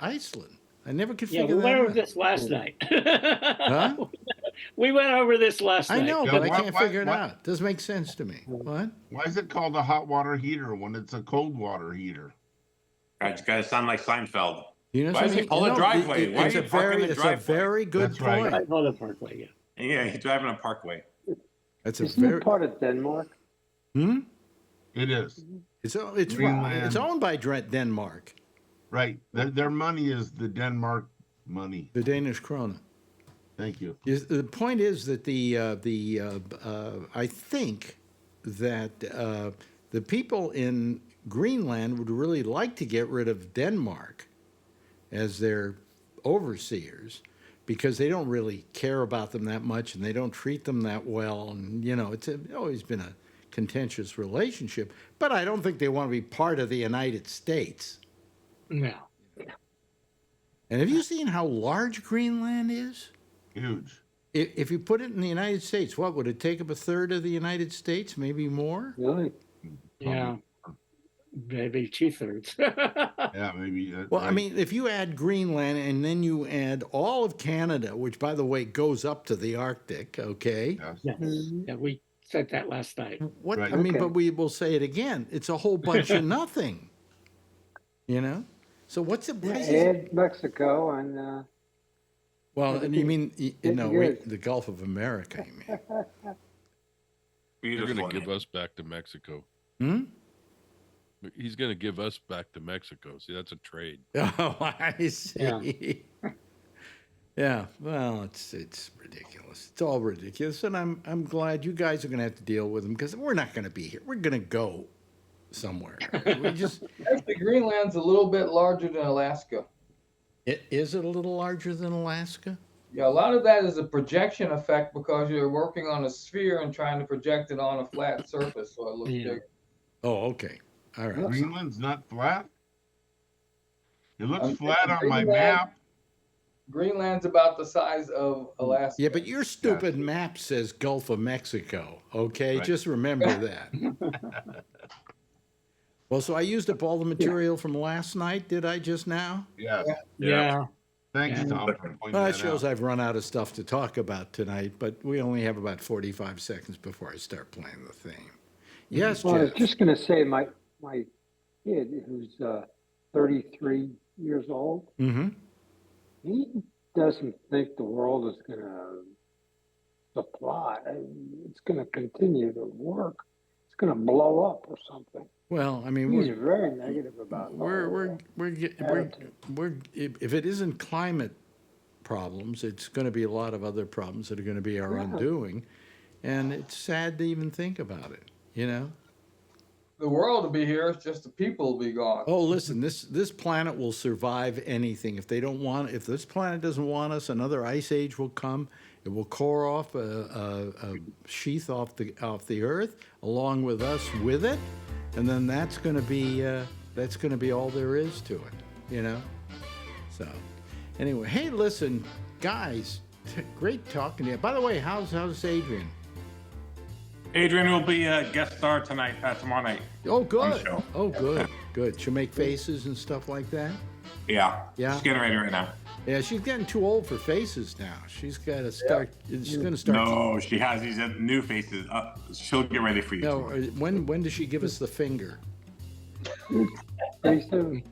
Iceland. I never could Yeah, figure we that went over out. this last night. Huh? We went over this last I night. know, Yeah, but I why- can't why- figure it why- out. Doesn't make sense to me. What? Why is it called a hot water heater when it's a cold water heater? You guys sound like Seinfeld. You know Why does he pull a driveway? Why It's are a you parking the it's a driveway? very good That's right. point. I know the Parkway, yeah. Yeah, he's driving a parkway. That's a Isn't very. it part of Denmark? It is. It's Greenland. owned by Denmark, Right. Their money is the Denmark money. the Danish krone. Thank you. The point is that I think that the people in Greenland would really like to get rid of Denmark as their overseers because they don't really care about them that much and they don't treat them that well. And, you know, it's always been a contentious relationship. But I don't think they want to be part of the United States. No. And have you seen how large Greenland is? Huge. If you put it in the United States, what would it take up a third of the United States, maybe more? Really? Yeah. Maybe 2/3. Yeah, maybe. Well, I right. mean, if you add Greenland and then you add all of Canada, which, by the way, goes up to the Arctic, okay? Yes. Yes. Yeah, we said that last night. What Right. I mean, Okay. but we will say it again. It's a whole bunch of nothing, you know. So what's the Yeah, price? add Mexico and Well, and you mean no, Yes. the Gulf of America? You mean? You're Beautiful. going to give us back to Mexico. Hmm? He's going to give us back to Mexico. See, that's a trade. Oh, I see. Yeah. Well, it's ridiculous. It's all ridiculous, and I'm glad you guys are going to have to deal with them because we're not going to be here. We're going to go somewhere. We just Actually, Greenland's a little bit larger than Alaska. is it a little larger than Alaska? Yeah, a lot of that is a projection effect because you're working on a sphere and trying to project it on a flat surface so it looks Yeah. bigger. Oh, okay. All right. Greenland's not flat? It looks I'm flat thinking on my Greenland- map. Greenland's about the size of Alaska. Yeah, but your stupid map says Gulf of Mexico. Okay, Right. just remember that. Well, so I used up all the material from last night. Did I just now? Yes. Yeah. Thanks, Yeah. Tom, for pointing Well, that that shows out. I've run out of stuff to talk about tonight, but we only have about 45 seconds before I start playing the theme. Yes, well, I was Jeff. just going to say my kid who's 33 years old, Mm-hmm. he doesn't think the world is going to supply. It's going to continue to work. It's going to blow up or something. Well, I mean, He's very negative about it. we're if it isn't climate problems, it's going to be a lot of other problems that are going to be our Yeah. undoing, and it's sad to even think about it. You know. The world will be here, it's just the people will be gone. Oh, listen, this planet will survive anything. If this planet doesn't want us, another ice age will come. It will core off a sheath off the Earth, along with us with it, and then that's going to be all there is to it. You know. So, anyway, hey, listen, guys, great talking to you. By the way, how's Adrian? Adrian will be a guest star tomorrow night. Oh, On good. the show. Oh, good. Good. She'll make faces and stuff like that. Yeah. Yeah. She's getting ready right now. Yeah, she's getting too old for faces now. She's got to start. She's going to start. No, she has these new faces. She'll get ready for you. No, tomorrow. when does she give us the finger? Pretty soon.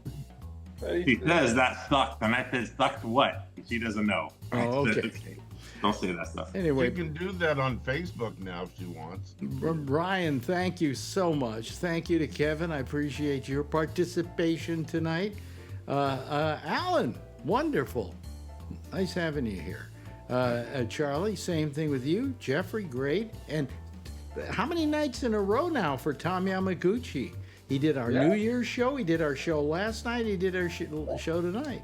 She says that sucked, and I said, sucked what? She doesn't know. Oh, okay. Don't say that stuff. Anyway, You can do that on Facebook now if she wants. Ryan, thank you so much. Thank you to Kevin. I appreciate your participation tonight. Alan, wonderful. Nice having you here. Charlie, same thing with you. Jeffrey, great. And how many nights in a row now for Tom Yamaguchi? He did our New Year's show. He did our show last night. He did our show tonight.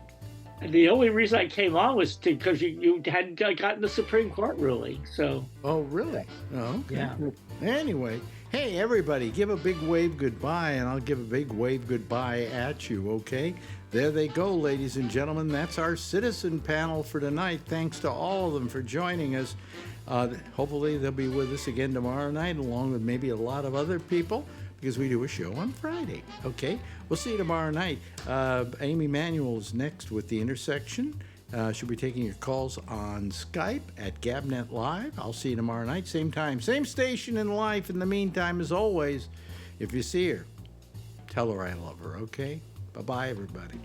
And the only reason I came on was because you hadn't gotten the Supreme Court ruling. So. Oh, really? Oh, okay. Yeah. Anyway, hey, everybody, give a big wave goodbye, and I'll give a big wave goodbye at you, okay? There they go, ladies and gentlemen. That's our citizen panel for tonight. Thanks to all of them for joining us. Hopefully, they'll be with us again tomorrow night, along with maybe a lot of other people, because we do a show on Friday, okay? We'll see you tomorrow night. Amy Manuel is next with The Intersection. She'll be taking your calls on Skype at Gabnet Live. I'll see you tomorrow night, same time, same station in life. In the meantime, as always, if you see her, tell her I love her, okay? Bye-bye, everybody.